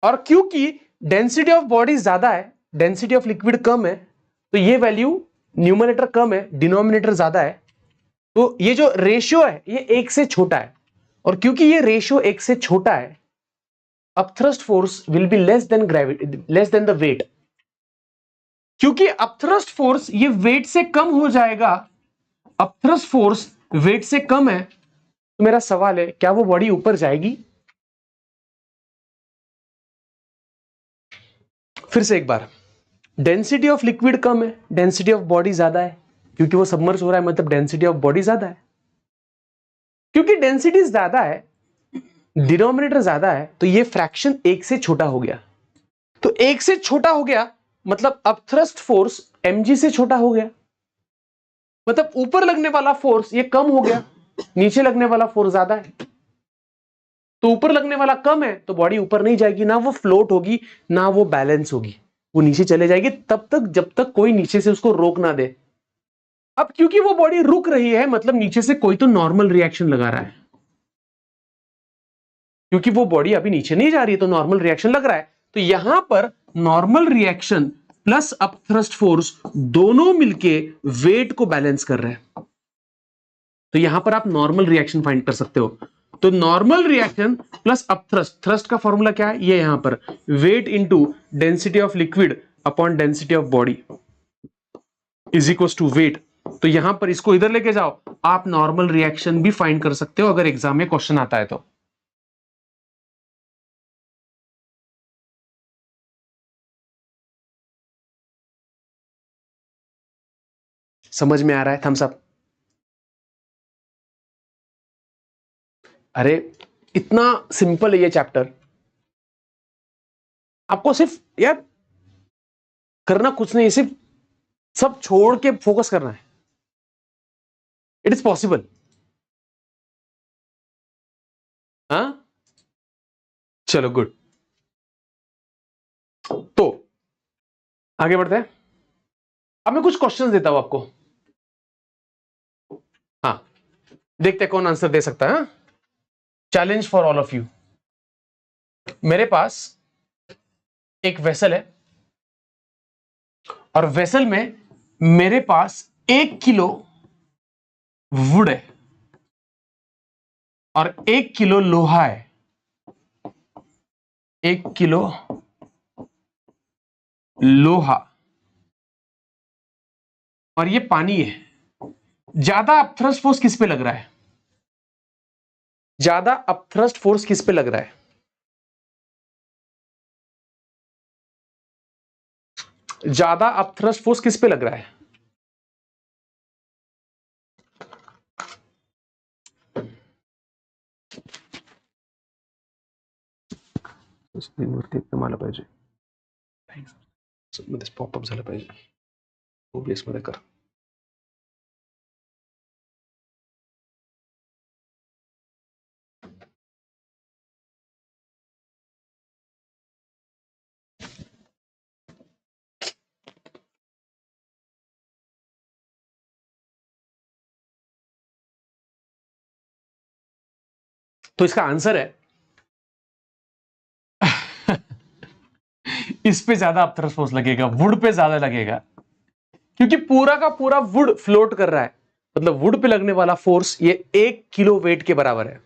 और क्योंकि density of body ज्यादा है, density of liquid कम है, तो ये value numerator कम है, denominator ज्यादा है, तो ये जो रेशियो है ये 1 से छोटा है। और क्योंकि ये रेशियो 1 से छोटा है, upthrust force will be less than gravity, less than the weight. क्योंकि अपथ्रस्ट फोर्स ये वेट से कम हो जाएगा, अपथ्रस्ट फोर्स वेट से कम है, तो मेरा सवाल है क्या वो बॉडी ऊपर जाएगी? फिर से एक बार, डेंसिटी ऑफ लिक्विड कम है, डेंसिटी ऑफ बॉडी ज्यादा है, क्योंकि वो सबमर्ज हो रहा है मतलब डेंसिटी ऑफ बॉडी ज्यादा है। क्योंकि डेंसिटी ज्यादा है, डिनोमिनेटर ज्यादा है, तो ये फ्रैक्शन 1 से छोटा हो गया। तो 1 से छोटा हो गया मतलब अपथ्रस्ट फोर्स mg से छोटा हो गया, मतलब ऊपर लगने वाला फोर्स ये कम हो गया, नीचे लगने वाला फोर्स ज्यादा है। तो ऊपर लगने वाला कम है तो बॉडी ऊपर नहीं जाएगी, ना वो फ्लोट होगी ना वो बैलेंस होगी, वो नीचे चले जाएगी तब तक जब तक कोई नीचे से उसको रोक ना दे। अब क्योंकि वो बॉडी रुक रही है मतलब नीचे से कोई तो नॉर्मल रिएक्शन लगा रहा है, क्योंकि वो बॉडी अभी नीचे नहीं जा रही है तो नॉर्मल रिएक्शन लग रहा है। तो यहां पर normal reaction plus upthrust force दोनों मिलके वेट को बैलेंस कर रहे हैं। तो यहां पर आप नॉर्मल रिएक्शन फाइंड कर सकते हो। तो normal reaction plus upthrust, thrust का फॉर्मूला क्या है ये यहां पर weight into density of liquid upon density of body is equal to weight. तो यहां पर इसको इधर लेके जाओ, आप नॉर्मल रिएक्शन भी फाइंड कर सकते हो अगर एग्जाम में क्वेश्चन आता है तो। समझ में आ रहा है? Thumbs up. अरे इतना सिंपल है ये चैप्टर, आपको सिर्फ यार करना कुछ नहीं, सिर्फ सब छोड़ के फोकस करना है। It is possible. हाँ चलो गुड। तो आगे बढ़ते हैं। अब मैं कुछ क्वेश्चंस देता हूं आपको, हाँ देखते हैं कौन आंसर दे सकता है। Challenge for all of you. मेरे पास एक वेसल है और वेसल में मेरे पास 1 किलो वुड है और 1 किलो लोहा है। 1 किलो लोहा और ये पानी है। ज्यादा अपथ्रस्ट फोर्स किस पे लग रहा है? ज्यादा अपथ्रस्ट फोर्स किस पे लग रहा है? ज्यादा अपथ्रस्ट फोर्स किस पे लग रहा है? स्क्रीनवरती एकदम आलं पाहिजे, मध्ये पॉपअप झालं पाहिजे, ओबीएस मध्ये कर। तो इसका आंसर है इस पे ज्यादा अपथ्रस्ट फोर्स लगेगा, वुड पे ज्यादा लगेगा, क्योंकि पूरा का पूरा वुड फ्लोट कर रहा है। मतलब वुड पे लगने वाला फोर्स ये 1 किलो वेट के बराबर है।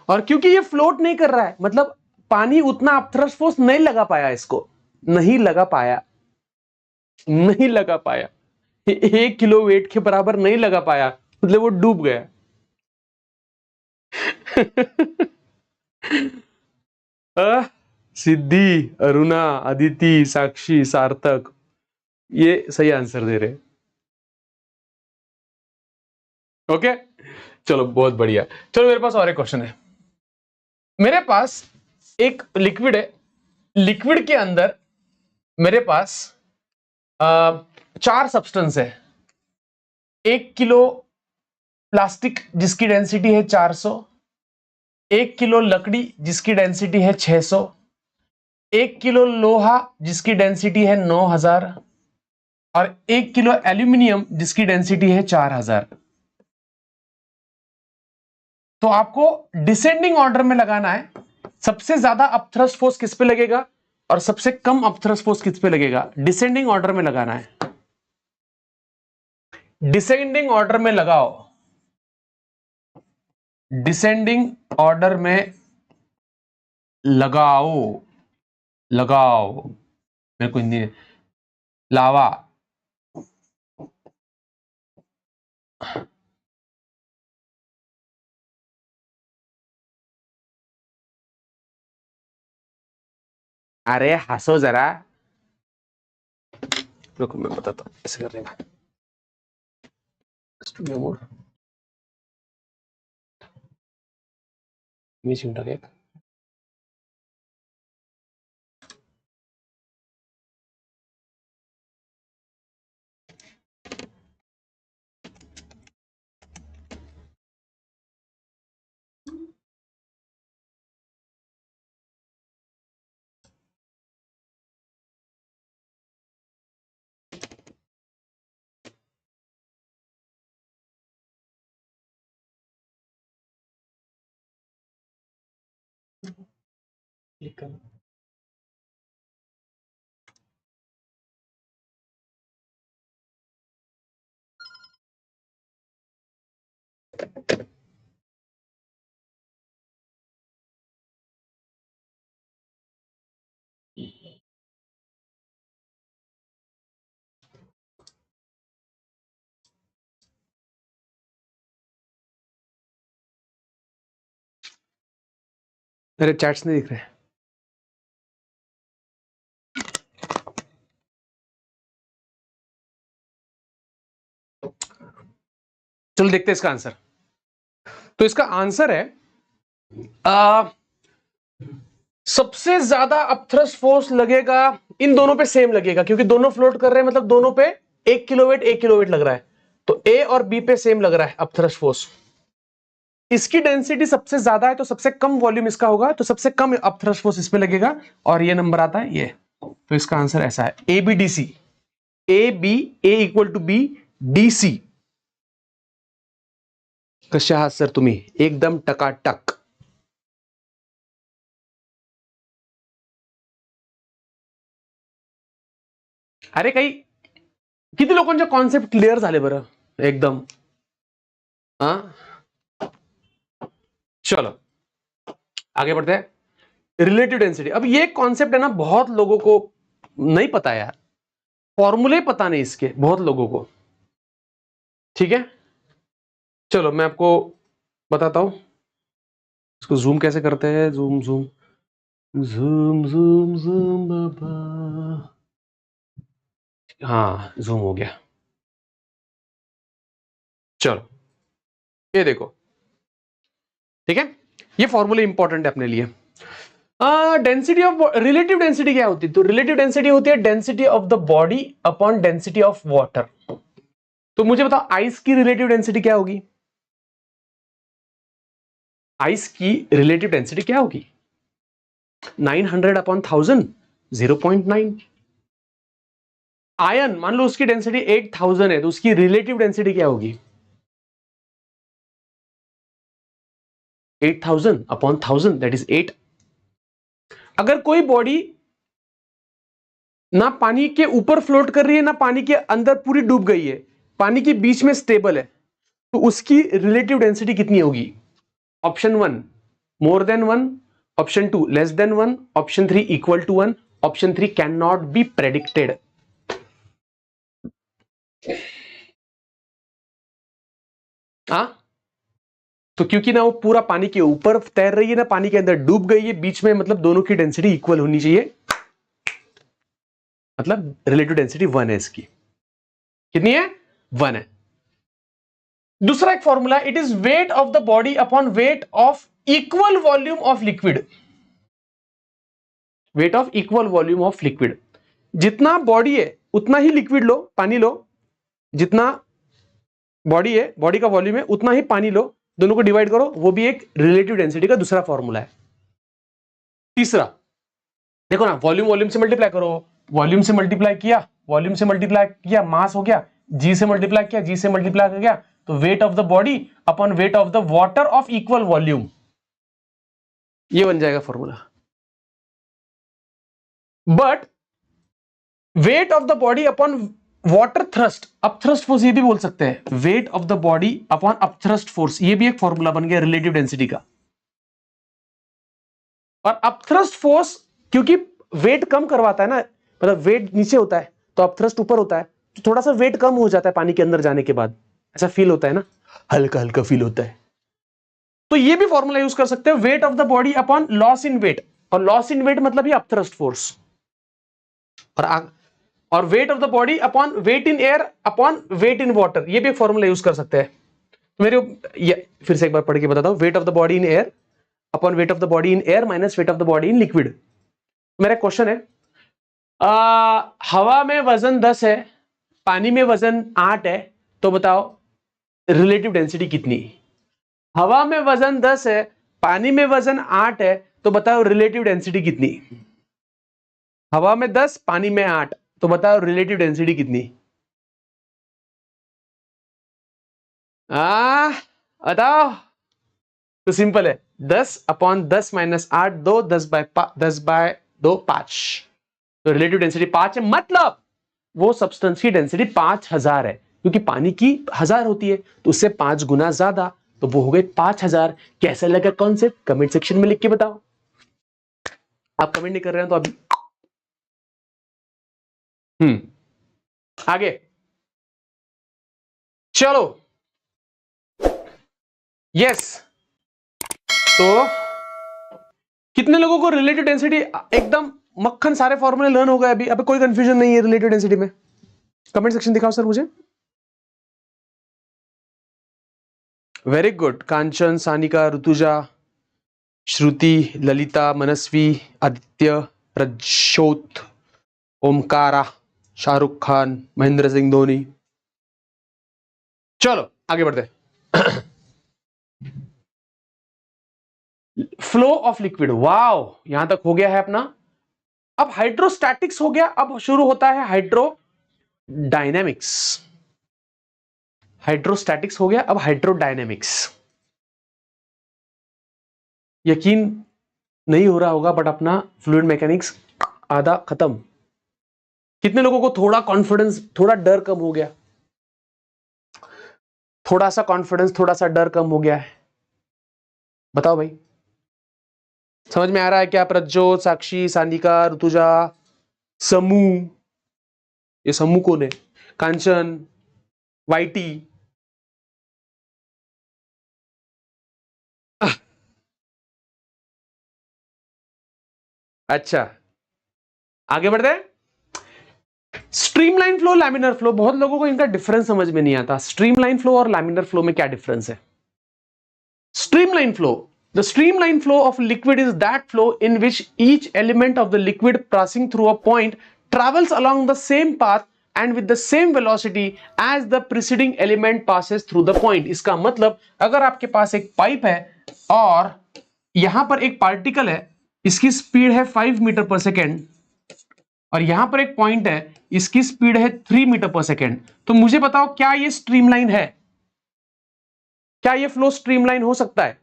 और क्योंकि ये फ्लोट नहीं कर रहा है मतलब पानी उतना अपथ्रस्ट फोर्स नहीं लगा पाया, इसको नहीं लगा पाया, नहीं लगा पाया, 1 किलो वेट के बराबर नहीं लगा पाया, मतलब वो डूब गया। सिद्धि, अरुणा, अदिति, साक्षी, सार्थक, ये सही आंसर दे रहे। ओके, चलो बहुत बढ़िया। चलो मेरे पास और एक क्वेश्चन है। मेरे पास एक लिक्विड है, लिक्विड के अंदर मेरे पास 4 सब्सटेंस है। 1 किलो प्लास्टिक जिसकी डेंसिटी है 400, 1 किलो लकड़ी जिसकी डेंसिटी है 600, 1 किलो लोहा जिसकी डेंसिटी है 9000 और 1 किलो एल्यूमिनियम जिसकी डेंसिटी है 4000। तो आपको डिसेंडिंग ऑर्डर में लगाना है। सबसे ज्यादा अपथ्रस्ट फोर्स किस पे लगेगा और सबसे कम अपथ्रस्ट फोर्स किस पे लगेगा, डिसेंडिंग ऑर्डर में लगाना है। डिसेंडिंग ऑर्डर में लगाओ, डिसेंडिंग ऑर्डर में लगाओ, लगाओ, मेरे को हिंदी लावा। अरे हंसो जरा, रुको मैं बताता हूं कैसे करने का। स्टूडियो मोड मीटिंग उठा के क्लिक करना। मेरे चैट्स नहीं दिख रहे। चलो देखते हैं इसका आंसर। तो इसका आंसर है सबसे ज्यादा अपथ्रस्ट फोर्स लगेगा, इन दोनों पे सेम लगेगा क्योंकि दोनों फ्लोट कर रहे हैं, मतलब दोनों पे 1 किलोवेट 1 किलोवेट लग रहा है। तो ए और बी पे सेम लग रहा है अपथ्रस्ट फोर्स। इसकी डेंसिटी सबसे ज्यादा है तो सबसे कम वॉल्यूम इसका होगा, तो सबसे कम अपथ्रस्ट फोर्स इसमें लगेगा और ये नंबर आता है ये। तो इसका आंसर ऐसा है A B D C, A B, A equal to B, D C. कशा आहात सर तुम्ही? एकदम टकाटक। अरे काही किती लोकांचे कॉन्सेप्ट क्लिअर झाले बरं एकदम? हा, चलो आगे बढ़ते हैं। रिलेटिव डेंसिटी, अब ये कॉन्सेप्ट है ना, बहुत लोगों को नहीं पता यार, फॉर्मूले पता नहीं इसके बहुत लोगों को। ठीक है, चलो मैं आपको बताता हूं इसको जूम कैसे करते हैं। Zoom zoom zoom zoom zoom बाबा। हाँ जूम हो गया। चलो ये देखो, ठीक है, ये फॉर्मूले इंपॉर्टेंट है अपने लिए। डेंसिटी ऑफ रिलेटिव डेंसिटी क्या होती है? तो रिलेटिव डेंसिटी होती है density of the body upon density of water. तो मुझे बताओ आइस की रिलेटिव डेंसिटी क्या होगी? आइस की रिलेटिव डेंसिटी क्या होगी? 900 अपॉन 1000, 0.9। आयन मान लो उसकी डेंसिटी 8000 है तो उसकी रिलेटिव डेंसिटी क्या होगी? 8000 अपॉन 1000 दैट इज 8। अगर कोई बॉडी ना पानी के ऊपर फ्लोट कर रही है ना पानी के अंदर पूरी डूब गई है, पानी के बीच में स्टेबल है, तो उसकी रिलेटिव डेंसिटी कितनी होगी? Option 1 more than 1, option 2 less than 1, option 3 equal to 1, option 3 can not be predicted. हाँ, तो क्योंकि ना वो पूरा पानी के ऊपर तैर रही है ना पानी के अंदर डूब गई है, बीच में मतलब दोनों की डेंसिटी इक्वल होनी चाहिए, मतलब रिलेटिव डेंसिटी 1 है इसकी। कितनी है? 1 है। दूसरा एक formula, it is wait of the body upon weight of equal volume of liquid. Weight of equal volume of liquid, जितना बॉडी है उतना ही लिक्विड लो, पानी लो, जितना बॉडी है, बॉडी का वॉल्यूम है उतना ही पानी लो, दोनों को डिवाइड करो, वो भी एक रिलेटिव डेंसिटी का दूसरा फॉर्मूला है। तीसरा देखो ना, वॉल्यूम वॉल्यूम से मल्टीप्लाई करो, वॉल्यूम से मल्टीप्लाई किया, वॉल्यूम से मल्टीप्लाई किया, मास हो गया, जी से मल्टीप्लाई किया, जी से मल्टीप्लाई कर गया, तो wait of the body upon wait of the water of equal volume, ये बन जाएगा formula. But wait of the body upon water thrust, upthrust force ये भी बोल सकते हैं, weight of the body upon upthrust force, ये भी एक फॉर्मूला बन गया रिलेटिव डेंसिटी का। और अपथ्रस्ट फोर्स क्योंकि वेट कम करवाता है ना, मतलब वेट नीचे होता है तो अपथ्रस्ट ऊपर होता है, तो थोड़ा सा वेट कम हो जाता है पानी के अंदर जाने के बाद, ऐसा फील होता है ना, हल्का हल्का फील होता है। तो ये भी फॉर्मूला यूज कर सकते हैं, weight of the body upon loss in weight, और लॉस इन वेट मतलब ये अपथ्रस्ट फोर्स, और weight of the body upon weight in air upon weight in water, ये भी एक फॉर्मूला यूज कर सकते हैं। तो मेरे ये फिर से एक बार पढ़ के बताता हूं, wait of the body in air upon wait of the body in air minus weight of the body in liquid. मेरा क्वेश्चन है, हवा में वजन 10 है, पानी में वजन 8 है, तो बताओ रिलेटिव डेंसिटी कितनी? हवा में वजन 10 है, पानी में वजन 8 है, तो बताओ रिलेटिव डेंसिटी कितनी? हवा में 10, पानी में 8, तो बताओ रिलेटिव डेंसिटी कितनी? बताओ। तो सिंपल है, 10 अपॉन 10 माइनस 8, 2, 10 बाय 2 5, तो रिलेटिव डेंसिटी 5 है, मतलब वो सब्सटेंस की डेंसिटी 5000 है, क्योंकि पानी की 1000 होती है तो उससे 5 गुना ज्यादा, तो वो हो गए 5000। कैसा लगा कॉन्सेप्ट? कमेंट सेक्शन में लिख के बताओ। आप कमेंट नहीं कर रहे हैं तो अभी आगे चलो। यस, तो कितने लोगों को रिलेटिव डेंसिटी एकदम मक्खन सारे फॉर्मूले लर्न हो गए? अभी कोई कंफ्यूजन नहीं है रिलेटिव डेंसिटी में? कमेंट सेक्शन दिखाओ सर मुझे। वेरी गुड, कांचन, सानिका, ऋतुजा, श्रुति, ललिता, मनस्वी, आदित्य, रजोत, ओमकारा, शाहरुख खान, महेंद्र सिंह धोनी। चलो आगे बढ़ते। फ्लो ऑफ लिक्विड, वाओ, यहां तक हो गया है अपना। अब हाइड्रोस्टैटिक्स हो गया, अब शुरू होता है हाइड्रोडायनेमिक्स। हाइड्रोस्टैटिक्स हो गया, अब हाइड्रोडायनेमिक्स। यकीन नहीं हो रहा होगा बट अपना फ्लूइड मैकेनिक्स आधा खत्म। कितने लोगों को थोड़ा कॉन्फिडेंस, थोड़ा डर कम हो गया? थोड़ा सा कॉन्फिडेंस, थोड़ा सा डर कम हो गया है? बताओ भाई, समझ में आ रहा है क्या? प्रज्योत, साक्षी, सानिका, ऋतुजा, समू, ये समू कौन है? कांचन, वाईटी, अच्छा आगे बढ़ते हैं। स्ट्रीमलाइन फ्लो, लैमिनर फ्लो, बहुत लोगों को इनका डिफरेंस समझ में नहीं आता। स्ट्रीमलाइन फ्लो और लैमिनर फ्लो में क्या डिफरेंस है? Streamline flow, the streamline flow of liquid is that flow in which each element of the liquid passing through a point travels along the same path and with the same velocity as the preceding element passes through the point। इसका मतलब अगर आपके पास एक pipe है और यहां पर एक पार्टिकल है, इसकी स्पीड है 5 मीटर पर सेकेंड, और यहां पर एक पॉइंट है, इसकी स्पीड है 3 मीटर पर सेकेंड, तो मुझे बताओ क्या ये स्ट्रीमलाइन है? क्या ये फ्लो स्ट्रीमलाइन हो सकता है?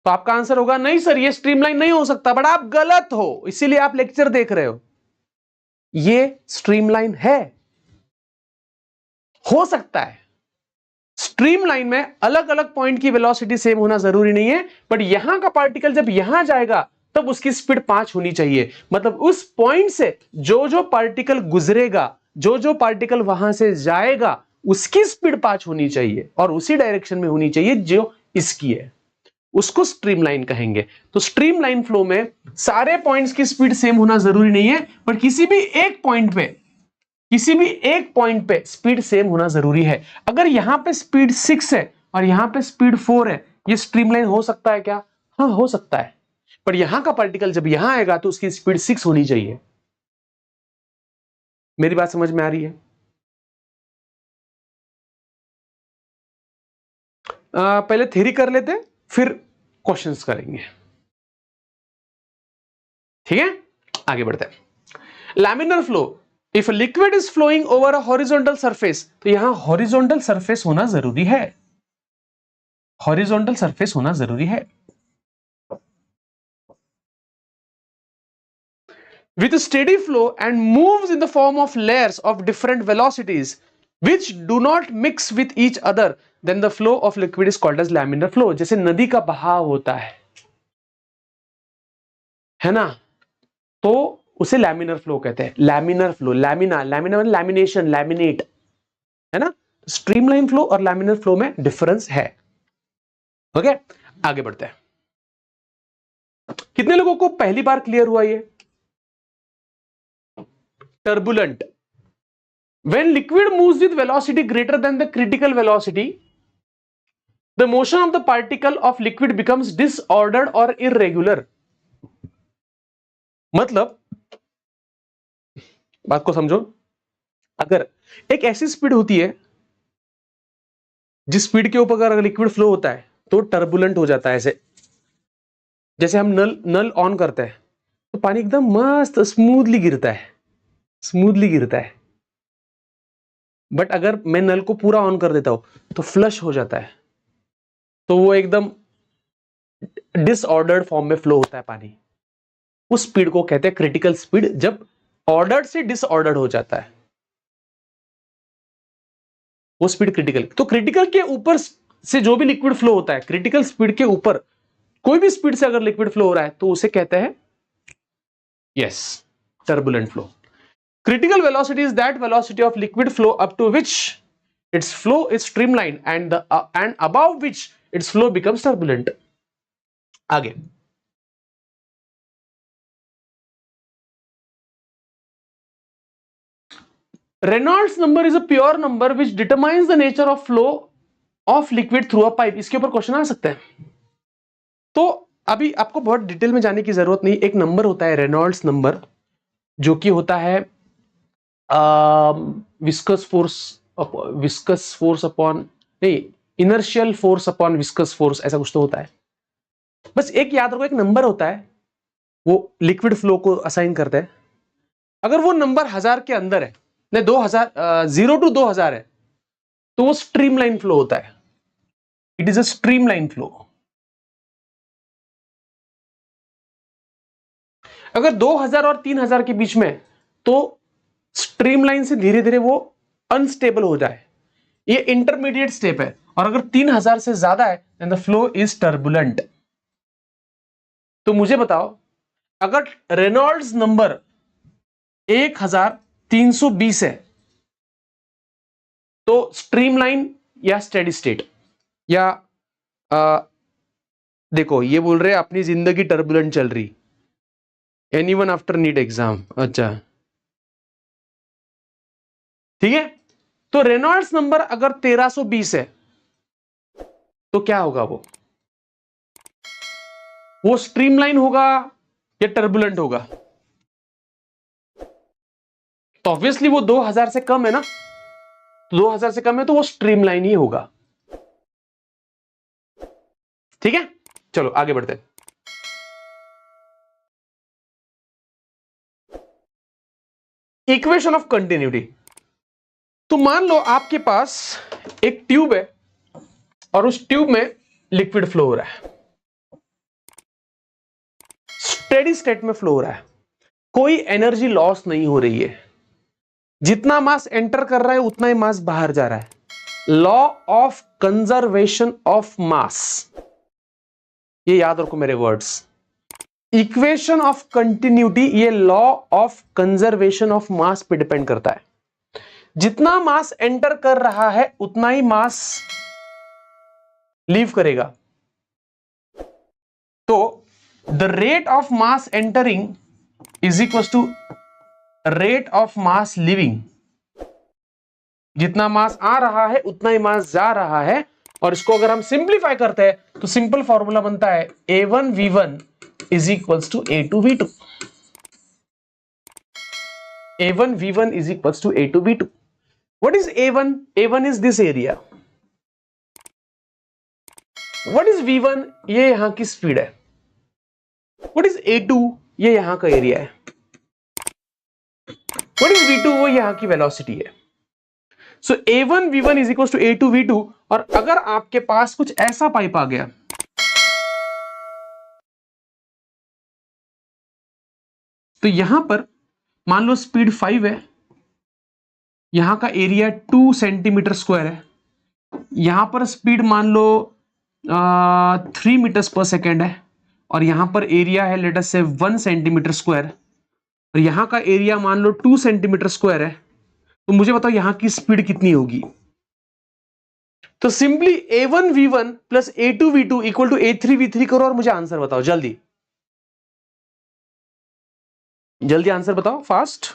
तो आपका आंसर होगा नहीं सर, ये स्ट्रीमलाइन नहीं हो सकता, बट आप गलत हो, इसीलिए आप लेक्चर देख रहे हो। ये स्ट्रीमलाइन है, हो सकता है। स्ट्रीमलाइन में अलग अलग पॉइंट की वेलोसिटी सेम होना जरूरी नहीं है, बट यहां का पार्टिकल जब यहां जाएगा तब उसकी स्पीड 5 होनी चाहिए। मतलब उस पॉइंट से जो जो पार्टिकल गुजरेगा, जो जो पार्टिकल वहां से जाएगा, उसकी स्पीड 5 होनी चाहिए और उसी डायरेक्शन में होनी चाहिए जो इसकी है, उसको स्ट्रीमलाइन कहेंगे। तो स्ट्रीमलाइन फ्लो में सारे पॉइंट्स की स्पीड सेम होना जरूरी नहीं है, पर किसी भी एक पॉइंट पे स्पीड सेम होना जरूरी है। अगर यहां पे स्पीड 6 है और यहां पे स्पीड 4 है, ये स्ट्रीमलाइन हो सकता है क्या? हाँ, हो सकता है। पर यहां का पार्टिकल जब यहां आएगा तो उसकी स्पीड 6 होनी चाहिए। मेरी बात समझ में आ रही है? पहले थ्योरी कर लेते, फिर क्वेश्चंस करेंगे, ठीक है? आगे बढ़ते हैं। Laminar flow, if liquid is flowing over a horizontal surface, तो यहां हॉरिजॉन्टल सरफेस होना जरूरी है, हॉरिजॉन्टल सरफेस होना जरूरी है। With a steady flow and moves in the form of layers of different velocities which do not mix with each other, then the flow of liquid is called as laminar flow. जैसे नदी का बहाव होता है ना, तो उसे laminar flow कहते हैं। लैमिनर फ्लो, लैमिना मतलब लैमिनेशन, लैमिनेट, है ना? स्ट्रीमलाइन फ्लो और लैमिनर फ्लो में डिफरेंस है। ओके, आगे बढ़ते हैं। कितने लोगों को पहली बार क्लियर हुआ ये? Turbulent, when liquid moves with velocity greater than the critical velocity, the motion of the particle of liquid becomes disordered or irregular. मतलब बात को समझो, अगर एक ऐसी स्पीड होती है जिस स्पीड के ऊपर अगर लिक्विड फ्लो होता है तो टर्बुलेंट हो जाता है। ऐसे जैसे हम नल ऑन करते हैं तो पानी एकदम मस्त स्मूथली गिरता है, स्मूथली गिरता है। बट अगर मैं नल को पूरा ऑन कर देता हूं तो फ्लश हो जाता है, तो वो एकदम डिसऑर्डर्ड फॉर्म में फ्लो होता है पानी। उस स्पीड को कहते हैं क्रिटिकल स्पीड, जब ऑर्डर्ड से डिसऑर्डर्ड हो जाता है वो स्पीड क्रिटिकल। तो क्रिटिकल के ऊपर से जो भी लिक्विड फ्लो होता है, क्रिटिकल स्पीड के ऊपर कोई भी स्पीड से अगर लिक्विड फ्लो हो रहा है तो उसे कहते हैं yes turbulent flow. Critical velocity is that velocity of liquid flow up to which its flow is streamlined and above which its flow becomes turbulent. आगे Reynolds number is a pure number which determines the nature of flow of liquid through a pipe. इसके ऊपर question आ सकते हैं। तो अभी आपको बहुत detail में जाने की जरूरत नहीं। एक नंबर होता है रेनॉल्ड्स नंबर, जो कि होता है विस्कस फोर्स अपॉन नहीं, inertial force upon viscous force, ऐसा कुछ तो होता है। बस एक याद रखो, एक नंबर होता है वो लिक्विड फ्लो को असाइन करता है। अगर वो नंबर 1000 के अंदर है, नहीं 2000, 0 to 2000 है, तो वो स्ट्रीमलाइन फ्लो होता है। It is a streamline flow. अगर 2000 और 3000 के बीच में, तो स्ट्रीमलाइन से धीरे धीरे वो अनस्टेबल हो जाए, ये इंटरमीडिएट स्टेप है। और अगर 3000 से ज्यादा है then the flow is turbulent. तो मुझे बताओ, अगर रेनॉल्ड्स नंबर 1320 है तो स्ट्रीमलाइन या स्टेडी स्टेट, या देखो ये बोल रहे हैं अपनी जिंदगी टर्बुलेंट चल रही, एनीवन आफ्टर नीट एग्जाम। अच्छा ठीक है, तो रेनॉल्ड्स नंबर अगर 1320 है तो क्या होगा? वो स्ट्रीमलाइन होगा या टर्बुलेंट होगा? तो ऑब्वियसली वो 2000 से कम है ना, तो 2000 से कम है तो वो स्ट्रीमलाइन ही होगा। ठीक है, चलो आगे बढ़ते हैं। Equation of continuity. तो मान लो आपके पास एक ट्यूब है और उस ट्यूब में लिक्विड फ्लो हो रहा है, स्टेडी स्टेट में फ्लो हो रहा है, कोई एनर्जी लॉस नहीं हो रही है, जितना मास एंटर कर रहा है उतना ही मास बाहर जा रहा है। Law of conservation of mass, ये याद रखो मेरे वर्ड्स। इक्वेशन ऑफ कंटिन्यूटी ये law of conservation of mass पे डिपेंड करता है। जितना मास एंटर कर रहा है उतना ही मास लीव करेगा। तो the rate of mass entering is equal to rate of mass leaving. जितना मास आ रहा है उतना ही मास जा रहा है, और इसको अगर हम सिंप्लीफाई करते हैं तो सिंपल फॉर्मूला बनता है A1V1 is equals to A2V2। A1V1 is equals to A2V2. What is A1? A1 is this area. What is V1? ये यहां की स्पीड है। What is A2? ये यहां का एरिया है। What is V2? वो यहां की वेलोसिटी है। So A1V1 is equals to A2V2। और अगर आपके पास कुछ ऐसा पाइप आ गया, तो यहां पर मान लो स्पीड 5 है, यहां का एरिया 2 सेंटीमीटर स्क्वायर है, यहां पर स्पीड मान लो 3 मीटर्स पर सेकेंड है, और यहां पर एरिया है लेट अस से 1 सेंटीमीटर स्क्वायर, और यहां का एरिया मान लो 2 सेंटीमीटर स्क्वायर है। तो मुझे बताओ यहां की स्पीड कितनी होगी। तो simply A1V1 plus A2V2 equal to A3V3 करो और मुझे आंसर बताओ जल्दी जल्दी आंसर बताओ फास्ट।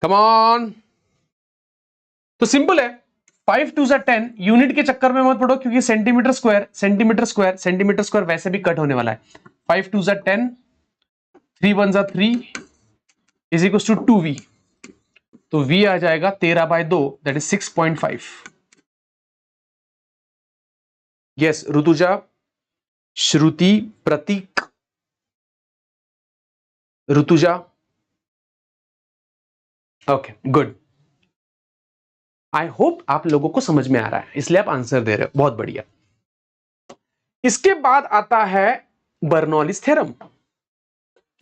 Come on. तो सिंपल है, 5 2 जा 10। यूनिट के चक्कर में मत पड़ो क्योंकि centimetre square centimetre square centimetre square वैसे भी कट होने वाला है। 5 2 जा 10, 3 1 जा 3 इज इक्वल टू 2V। तो V आ जाएगा 13/2 that is 6.5। Yes Rutuja, Shruti, Prateek, Rutuja, okay good. I hope आप लोगों को समझ में आ रहा है, इसलिए आप आंसर दे रहे हो, बहुत बढ़िया। इसके बाद आता है बर्नौलीज थ्योरम।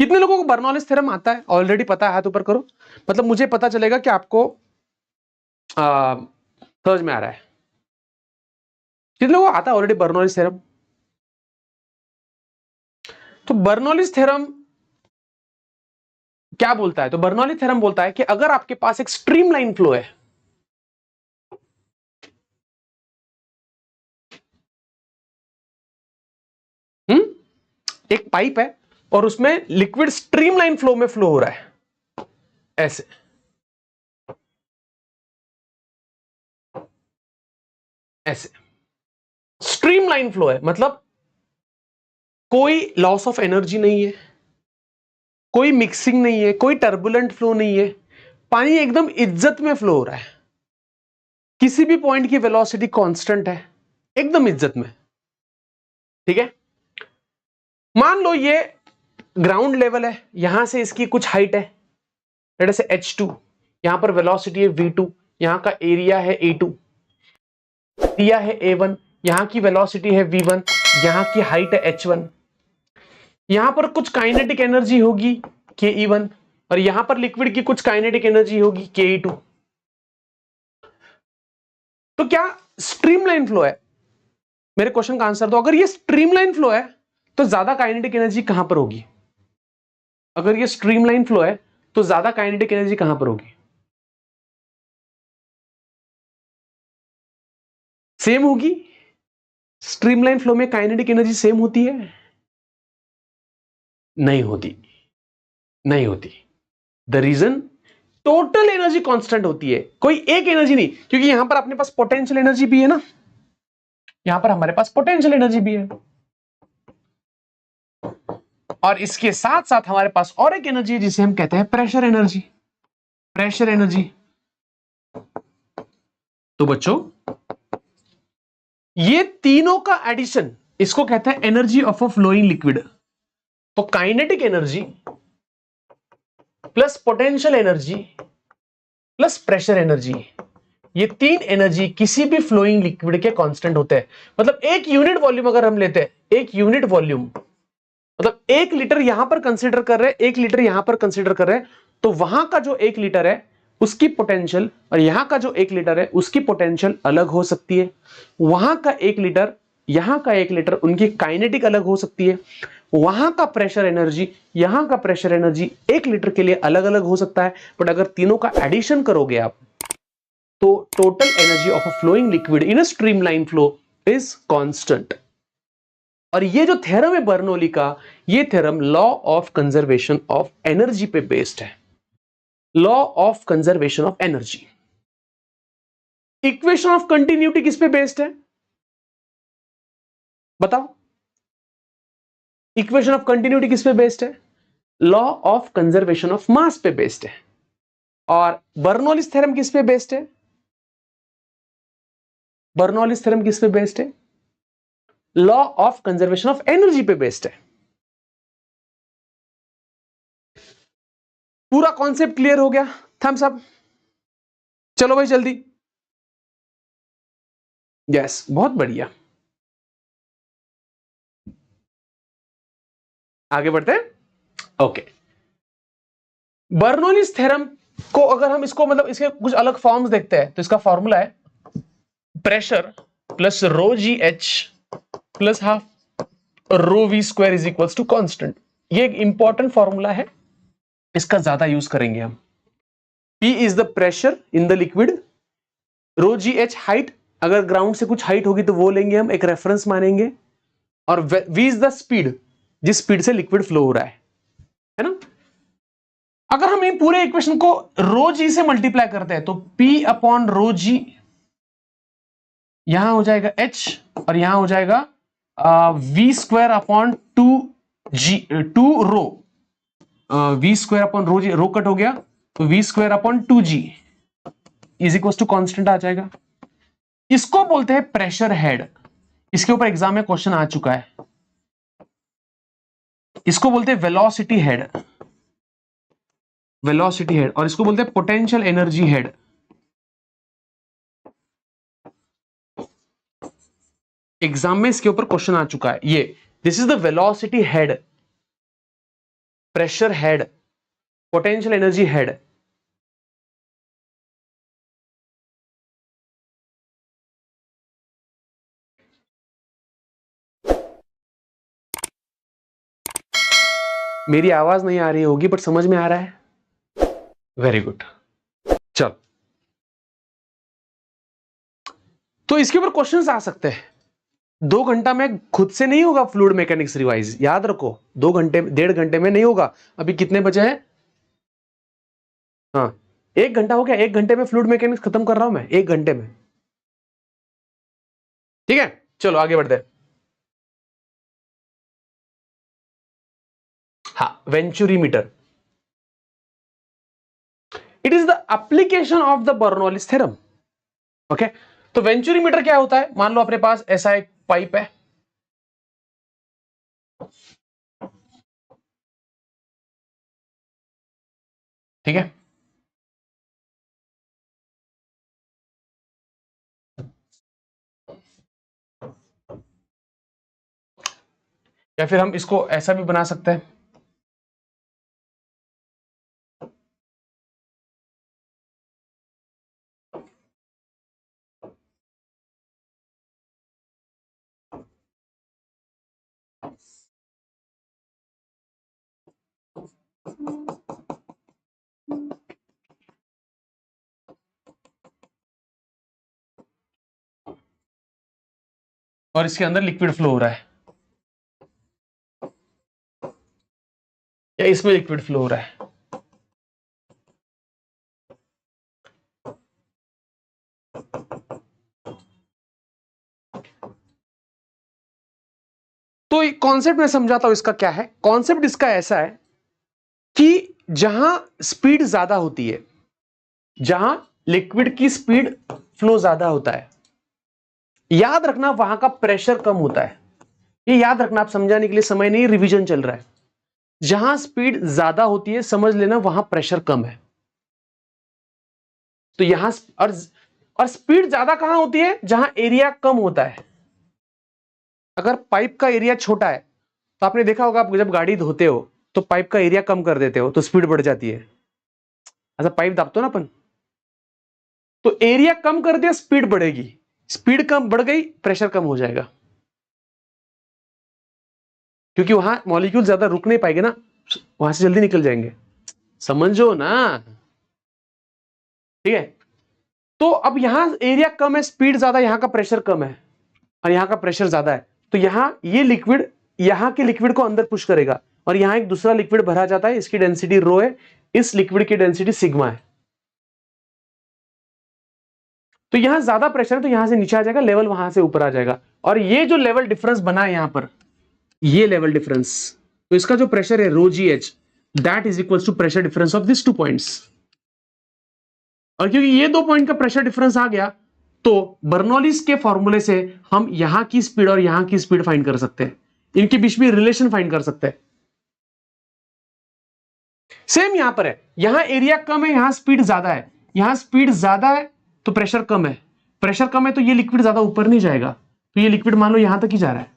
कितने लोगों को बर्नौलीज थ्योरम आता है? ऑलरेडी पता है, हाथ ऊपर करो, मतलब मुझे पता चलेगा कि आपको समझ में आ रहा है। कितने लोगों को आता है ऑलरेडी बर्नौलीज थ्योरम? तो बर्नौलीज थ्योरम क्या बोलता है? तो बर्नौली थ्योरम बोलता है कि अगर आपके पास एक स्ट्रीमलाइन फ्लो है, एक पाइप है और उसमें लिक्विड स्ट्रीमलाइन फ्लो में फ्लो हो रहा है, ऐसे ऐसे स्ट्रीमलाइन फ्लो है, मतलब कोई लॉस ऑफ एनर्जी नहीं है, कोई मिक्सिंग नहीं है, कोई टर्बुलेंट फ्लो नहीं है, पानी एकदम इज्जत में फ्लो हो रहा है, किसी भी पॉइंट की वेलोसिटी कांस्टेंट है, एकदम इज्जत में। ठीक है, मान लो ये ग्राउंड लेवल है, यहां से इसकी कुछ हाइट है जैसे h2, यहां पर वेलोसिटी है v2, यहां का एरिया है a2, दिया है a1, यहां की वेलोसिटी है v1, यहां की हाइट है h1, यहां पर कुछ काइनेटिक एनर्जी होगी ke1, और यहां पर लिक्विड की कुछ काइनेटिक एनर्जी होगी ke2। तो क्या स्ट्रीमलाइन फ्लो है? मेरे क्वेश्चन का आंसर दो। अगर ये स्ट्रीमलाइन फ्लो है तो ज्यादा काइनेटिक एनर्जी कहां पर होगी? अगर ये स्ट्रीमलाइन फ्लो है तो ज्यादा काइनेटिक एनर्जी कहां पर होगी? सेम होगी। स्ट्रीमलाइन फ्लो में काइनेटिक एनर्जी सेम होती है? नहीं होती, नहीं होती। The reason, total energy constant होती है, कोई एक एनर्जी नहीं, क्योंकि यहां पर अपने पास पोटेंशियल एनर्जी भी है ना, यहां पर हमारे पास पोटेंशियल एनर्जी भी है, और इसके साथ साथ हमारे पास और एक एनर्जी है जिसे हम कहते हैं प्रेशर एनर्जी। Pressure energy. तो बच्चों ये तीनों का एडिशन, इसको कहते हैं energy of a flowing liquid. तो kinetic energy plus potential energy plus pressure energy, ये तीन एनर्जी किसी भी फ्लोइंग लिक्विड के कांस्टेंट होते हैं। मतलब एक यूनिट वॉल्यूम अगर हम लेते हैं, एक यूनिट वॉल्यूम मतलब 1 लीटर यहां पर कंसीडर कर रहे हैं, 1 लीटर यहां पर कंसीडर कर रहे हैं, तो वहां का जो 1 लीटर है उसकी पोटेंशियल और यहां का जो 1 लीटर है उसकी पोटेंशियल अलग हो सकती है। वहां का 1 लीटर, यहां का 1 लीटर, उनकी काइनेटिक अलग हो सकती है। वहां का प्रेशर एनर्जी, यहां का प्रेशर एनर्जी 1 लीटर के लिए अलग अलग हो सकता है। बट अगर तीनों का एडिशन करोगे आप तो total energy of a flowing liquid in a streamline flow is constant. और ये जो थ्योरम है बर्नौली का, ये theorem law of conservation of energy पे बेस्ड है। Law of conservation of energy. Equation of continuity किस पे बेस्ड है बताओ? इक्वेशन ऑफ कंटिन्यूटी किस पे बेस्ड है? Law of conservation of mass पे बेस्ड है। और बर्नौलीज थ्योरम किस पे बेस्ड है? बर्नौलीज थ्योरम किस पे बेस्ड है? Law of conservation of energy पे बेस्ड है। पूरा कॉन्सेप्ट क्लियर हो गया? Thumbs up. चलो भाई जल्दी। यस, बहुत बढ़िया। आगे बढ़ते हैं। ओके, बर्नौलीज थ्योरम को अगर हम इसको मतलब इसके कुछ अलग फॉर्म्स देखते हैं तो इसका फॉर्मूला है pressure plus rho g h plus half rho v square is equals to constant. ये एक इंपॉर्टेंट फॉर्मूला है, इसका ज्यादा यूज करेंगे हम। P is the pressure in the liquid, rho g h height, अगर ग्राउंड से कुछ हाइट होगी तो वो लेंगे हम, एक रेफरेंस मानेंगे, और V इज द स्पीड, जिस स्पीड से लिक्विड फ्लो हो रहा है ना। अगर हम इन पूरे इक्वेशन को रो जी से मल्टीप्लाई करते हैं तो P अपॉन रो जी यहां हो जाएगा H और यहां हो जाएगा V square upon 2 rho, V square upon rho g, rho cut हो गया तो V square upon 2G is equal to constant आ जाएगा। इसको बोलते हैं प्रेशर हेड। इसके ऊपर एग्जाम में क्वेश्चन आ चुका है। इसको बोलते हैं वेलोसिटी हेड, वेलोसिटी हेड, और इसको बोलते हैं पोटेंशियल एनर्जी हेड। एग्जाम में इसके ऊपर क्वेश्चन आ चुका है ये। This is the velocity head, pressure head, potential energy head. मेरी आवाज नहीं आ रही होगी बट समझ में आ रहा है? Very good. चल, तो इसके ऊपर क्वेश्चंस आ सकते हैं। 2 घंटा में खुद से नहीं होगा फ्लूइड मैकेनिक्स रिवाइज, याद रखो। 2 घंटे, 1.5 घंटे में नहीं होगा। अभी कितने बजे हैं? हाँ, 1 घंटा हो गया। 1 घंटे में फ्लूइड मैकेनिक्स खत्म कर रहा हूं मैं, 1 घंटे में। ठीक है, चलो आगे बढ़ते हैं। हाँ, venturimeter, it is the application of the Bernoulli's theorem. Okay, तो वेंचुरीमीटर क्या होता है? मान लो अपने पास ऐसा एक पाइप है, ठीक है, या फिर हम इसको ऐसा भी बना सकते हैं। और इसके अंदर लिक्विड फ्लो हो रहा है, या इसमें लिक्विड फ्लो हो रहा है। तो कॉन्सेप्ट मैं समझाता हूं इसका क्या है। कॉन्सेप्ट इसका ऐसा है कि जहां स्पीड ज्यादा होती है, जहां लिक्विड की स्पीड फ्लो ज्यादा होता है, याद रखना वहां का प्रेशर कम होता है। ये याद रखना, आप समझाने के लिए समय नहीं, रिवीजन चल रहा है। जहां स्पीड ज्यादा होती है समझ लेना वहां प्रेशर कम है। तो यहां और स्पीड ज्यादा कहां होती है? जहां एरिया कम होता है। अगर पाइप का एरिया छोटा है तो आपने देखा होगा, आप जब गाड़ी धोते हो तो पाइप का एरिया कम कर देते हो तो स्पीड बढ़ जाती है। ऐसा पाइप दाबते हो ना अपन, तो एरिया कम कर दिया स्पीड बढ़ेगी, स्पीड कम बढ़ गई प्रेशर कम हो जाएगा, क्योंकि वहां मॉलिक्यूल ज्यादा रुक नहीं पाएंगे ना, वहां से जल्दी निकल जाएंगे। समझो ना, ठीक है। तो अब यहां एरिया कम है, स्पीड ज्यादा, यहां का प्रेशर कम है और यहां का प्रेशर ज्यादा है, तो यहां ये लिक्विड यहां के लिक्विड को अंदर पुश करेगा और यहां एक दूसरा लिक्विड भरा जाता है, इसकी डेंसिटी रो है, इस लिक्विड की डेंसिटी सिग्मा है। तो यहां ज्यादा प्रेशर है तो यहां से नीचे आ जाएगा, लेवल वहां से ऊपर आ जाएगा, और ये जो लेवल डिफरेंस बना है यहां पर, ये लेवल डिफरेंस, तो इसका जो प्रेशर है rho g h, that is equal to pressure difference of this 2 points. और क्योंकि ये 2 पॉइंट का प्रेशर डिफरेंस आ गया, तो बर्नौलीज के फॉर्मूले से हम यहां की स्पीड और यहां की स्पीड फाइंड कर सकते हैं, इनके बीच में रिलेशन फाइंड कर सकते हैं। सेम यहां पर है, यहां एरिया कम है, यहां स्पीड ज्यादा है, यहां स्पीड ज्यादा है तो प्रेशर कम है, प्रेशर कम है तो ये लिक्विड ज्यादा ऊपर नहीं जाएगा, तो ये लिक्विड मान लो यहां तक ही जा रहा है।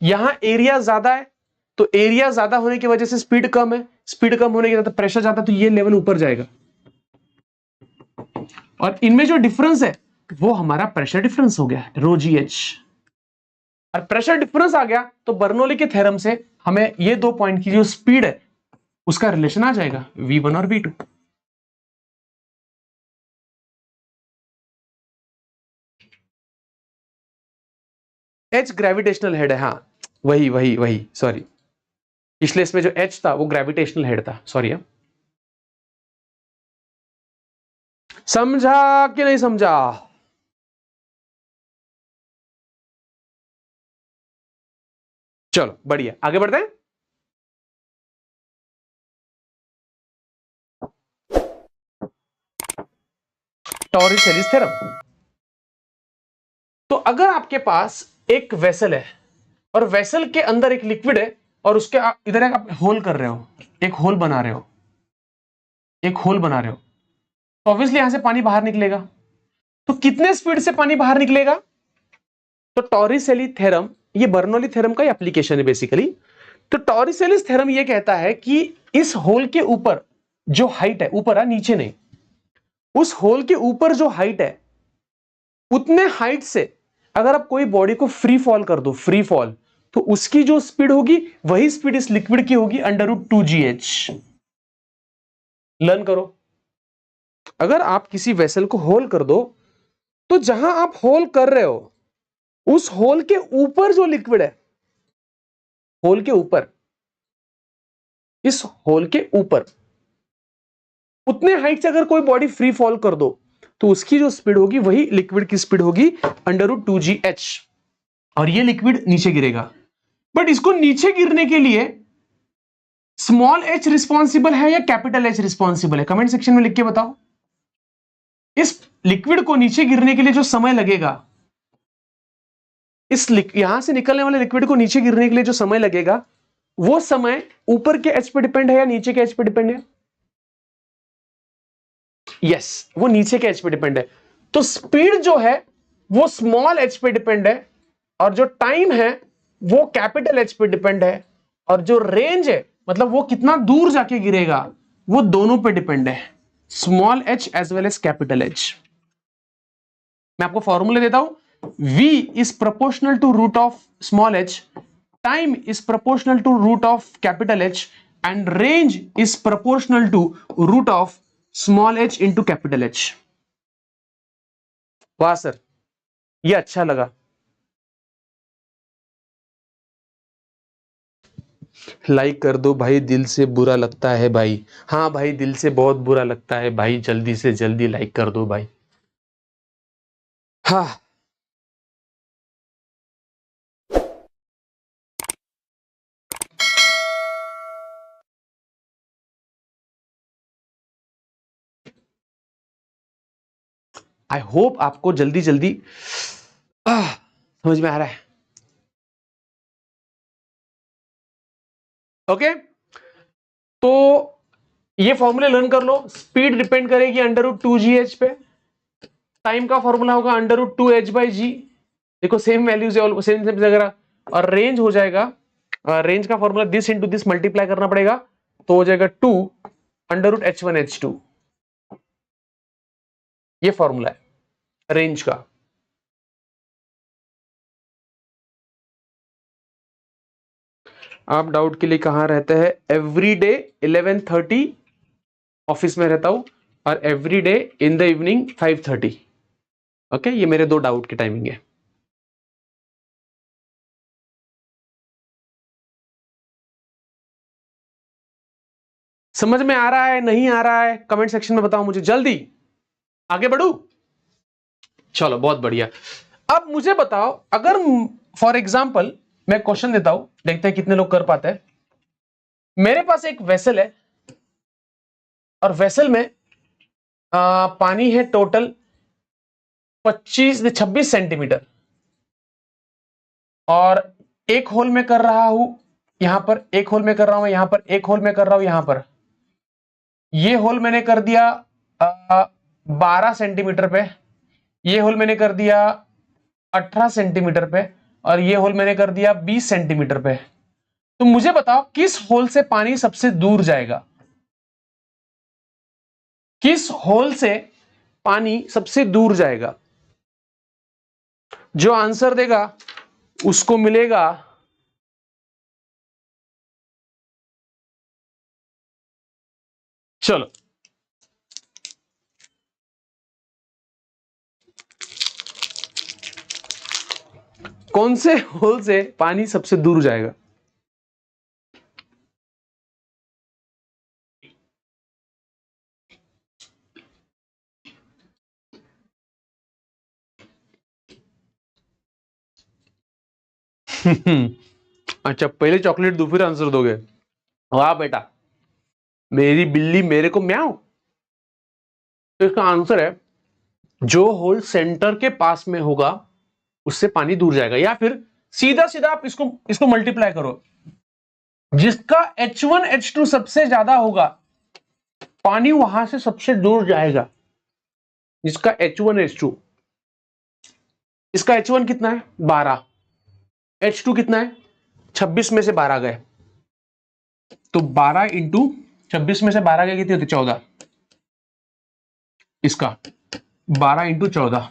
यहां एरिया ज्यादा है तो एरिया ज्यादा होने की वजह से स्पीड कम है, स्पीड कम होने की वजह से प्रेशर ज्यादा, तो ये लेवल ऊपर जाएगा, और इनमें जो डिफरेंस है वो हमारा प्रेशर डिफरेंस हो गया, रो जी एच। और प्रेशर डिफरेंस आ गया तो बर्नौली के थ्योरम से हमें ये 2 पॉइंट की जो स्पीड है उसका रिलेशन आ जाएगा, V1 और V2। H ग्रेविटेशनल हेड है, हाँ वही वही वही, सॉरी, पिछले इसमें जो H था वो ग्रेविटेशनल हेड था, सॉरी। समझा कि नहीं समझा? चलो बढ़िया, आगे बढ़ते हैं। Taurus-Alice theorem. तो अगर आपके पास एक वेसल है और वेसल के अंदर एक लिक्विड है और उसके इधर एक आप होल कर रहे हो, एक होल बना रहे हो, एक होल बना रहे हो, तो ऑब्वियसली यहां से पानी बाहर निकलेगा। तो कितने स्पीड से पानी बाहर निकलेगा? तो टॉरिस-एलिस थ्योरम, ये बर्नौली थ्योरम का एप्लीकेशन है बेसिकली। तो टॉरिस-एलिस थ्योरम ये कहता है कि इस होल के ऊपर जो हाइट है, ऊपर है नीचे नहीं, उस होल के ऊपर जो हाइट है उतने हाइट से अगर आप कोई बॉडी को फ्री फॉल कर दो, फ्री फॉल, तो उसकी जो स्पीड होगी वही स्पीड इस लिक्विड की होगी, √2gh। लर्न करो, अगर आप किसी वेसल को होल कर दो तो जहां आप होल कर रहे हो उस होल के ऊपर जो लिक्विड है, होल के ऊपर, इस होल के ऊपर उतने हाइट से अगर कोई बॉडी फ्री फॉल कर दो तो उसकी जो स्पीड होगी वही लिक्विड की स्पीड होगी, √2gh, और ये लिक्विड नीचे गिरेगा। बट इसको नीचे गिरने के लिए स्मॉल h रिस्पॉन्सिबल है या कैपिटल H रिस्पॉन्सिबल है? कमेंट सेक्शन में लिख के बताओ। इस लिक्विड को नीचे गिरने के लिए जो समय लगेगा, इस यहां से निकलने वाले लिक्विड को नीचे गिरने के लिए जो समय लगेगा, वो समय ऊपर के H पे डिपेंड है या नीचे के H पे डिपेंड है? यस, वो नीचे के H पे डिपेंड है। तो स्पीड जो है वो स्मॉल h पे डिपेंड है, और जो टाइम है वो कैपिटल H पे डिपेंड है, और जो रेंज है मतलब वो कितना दूर जाके गिरेगा वो दोनों पे डिपेंड है, small h as well as capital H। मैं आपको फॉर्मूले देता हूं, V is proportional to root of small h, time is proportional to root of capital H, and range is proportional to root of small h into capital H। वाह sir, ये अच्छा लगा। Like कर दो भाई, दिल से बुरा लगता है भाई। हाँ भाई, दिल से बहुत बुरा लगता है भाई, जल्दी से जल्दी लाइक कर दो भाई। हाँ, आई होप आपको जल्दी जल्दी समझ में आ रहा है। ओके, तो ये फॉर्मूले लर्न कर लो। स्पीड डिपेंड करेगी √2gh पे, टाइम का फॉर्मूला होगा √2h/g, देखो सेम वैल्यूज है, सेम सेम वगैरह, और रेंज हो जाएगा, रेंज का formula this into this multiply करना पड़ेगा, तो हो जाएगा 2 √H1H2, ये फॉर्मूला है रेंज का। आप डाउट के लिए कहां रहते हैं? एवरी डे 11:30 ऑफिस में रहता हूं, और every day in the evening 5:30। Okay, ये मेरे 2 डाउट की टाइमिंग है। समझ में आ रहा है नहीं आ रहा है? कमेंट सेक्शन में बताओ मुझे जल्दी, आगे बढ़ू। चलो बहुत बढ़िया। अब मुझे बताओ, अगर फॉर एग्जाम्पल मैं क्वेश्चन देता हूं, देखते हैं कितने लोग कर पाते हैं। मेरे पास एक वेसल है, और वेसल में पानी है टोटल 26 सेंटीमीटर, और एक होल में कर रहा हूं, यहां पर एक होल में कर रहा हूं, यहां पर एक होल में कर रहा हूं, यहां पर ये होल मैंने कर दिया 12 सेंटीमीटर पे, ये होल मैंने कर दिया 18 सेंटीमीटर पे, और ये होल मैंने कर दिया 20 सेंटीमीटर पे। तो मुझे बताओ किस होल से पानी सबसे दूर जाएगा? किस होल से पानी सबसे दूर जाएगा? जो आंसर देगा उसको मिलेगा चलो कौन से होल से पानी सबसे दूर जाएगा? अच्छा, पहले चॉकलेट दो फिर आंसर दोगे? वाह बेटा, मेरी बिल्ली मेरे को म्याऊं। तो इसका आंसर है, जो होल सेंटर के पास में होगा उससे पानी दूर जाएगा, या फिर सीधा सीधा आप इसको इसको मल्टीप्लाई करो, जिसका H1H2 सबसे ज्यादा होगा पानी वहां से सबसे दूर जाएगा। जिसका H1H2, इसका H1 कितना है? 12, H2 कितना है? 26 में से 12 गए, तो 12 इंटू 26 में से 12 गए, कितनी होती? 14। इसका 12 इंटू 14,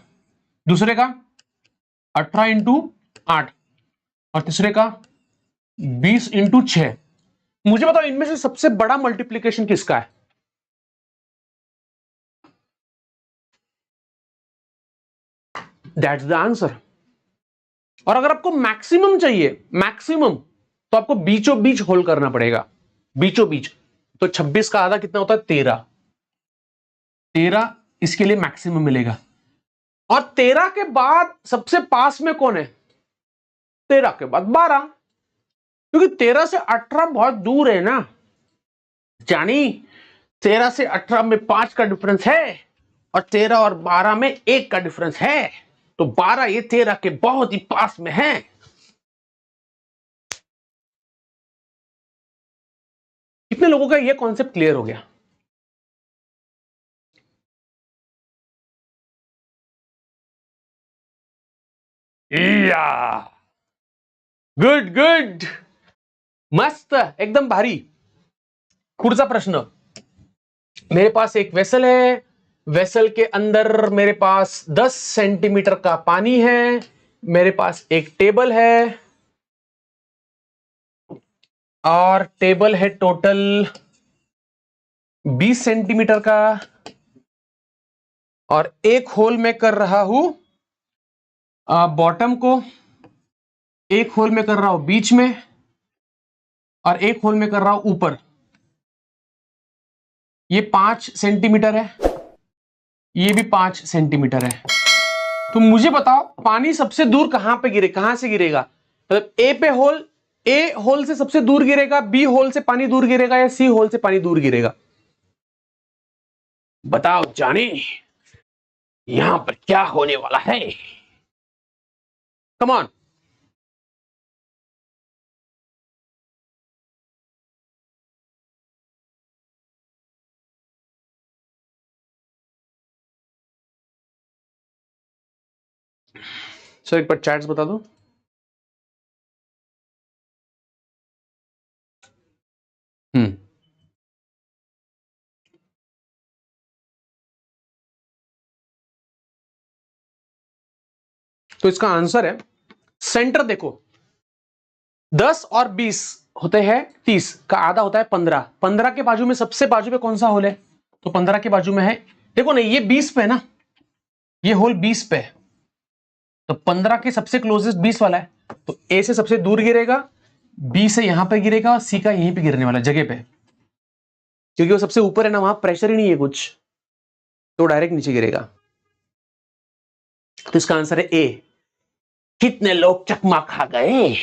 दूसरे का 18 इंटू 8, और तीसरे का 20 इंटू 6। मुझे बताओ इनमें से सबसे बड़ा मल्टीप्लीकेशन किसका है? That's the answer. और अगर आपको मैक्सिमम चाहिए, मैक्सिमम, तो आपको बीचों बीच होल करना पड़ेगा, बीचों बीच। तो 26 का आधा कितना होता है? 13। 13 इसके लिए मैक्सिमम मिलेगा। और 13 के बाद सबसे पास में कौन है? 13 के बाद 12, क्योंकि 13 से 18 बहुत दूर है ना जानी। 13 से 18 में 5 का डिफरेंस है, और 13 और 12 में 1 का डिफरेंस है, तो 12 ये 13 के बहुत ही पास में है। कितने लोगों का ये कॉन्सेप्ट क्लियर हो गया? या गुड गुड, मस्त, एकदम भारी। पुढचा प्रश्न। मेरे पास एक वेसल है, वेसल के अंदर मेरे पास 10 सेंटीमीटर का पानी है, मेरे पास एक टेबल है, और टेबल है टोटल 20 सेंटीमीटर का, और एक होल में कर रहा हूं बॉटम को, एक होल में कर रहा हूं बीच में, और एक होल में कर रहा हूं ऊपर। ये 5 सेंटीमीटर है, ये भी 5 सेंटीमीटर है। तो मुझे बताओ पानी सबसे दूर कहां पे गिरे, कहां से गिरेगा? मतलब ए पे होल, ए होल से सबसे दूर गिरेगा, बी होल से पानी दूर गिरेगा, या सी होल से पानी दूर गिरेगा? बताओ जाने यहां पर क्या होने वाला है। Come on. सर एक बार चैट्स बता दो। तो इसका आंसर है, सेंटर देखो 10 और 20 होते हैं 30 का आधा होता है 15। 15 के बाजू में सबसे बाजू पे कौन सा होल है? तो 15 के बाजू में है, देखो नहीं ये 20 पे है ना, ये होल 20 पे है, तो 15 के सबसे क्लोजेस्ट 20 वाला है, तो ए से सबसे दूर गिरेगा, बी से यहां पर गिरेगा, सी का यहीं पे गिरने वाला जगह पे, क्योंकि वो सबसे ऊपर है ना, वहां प्रेशर ही नहीं है कुछ, तो डायरेक्ट नीचे गिरेगा। तो इसका आंसर है ए। कितने लोग चकमा खा गए?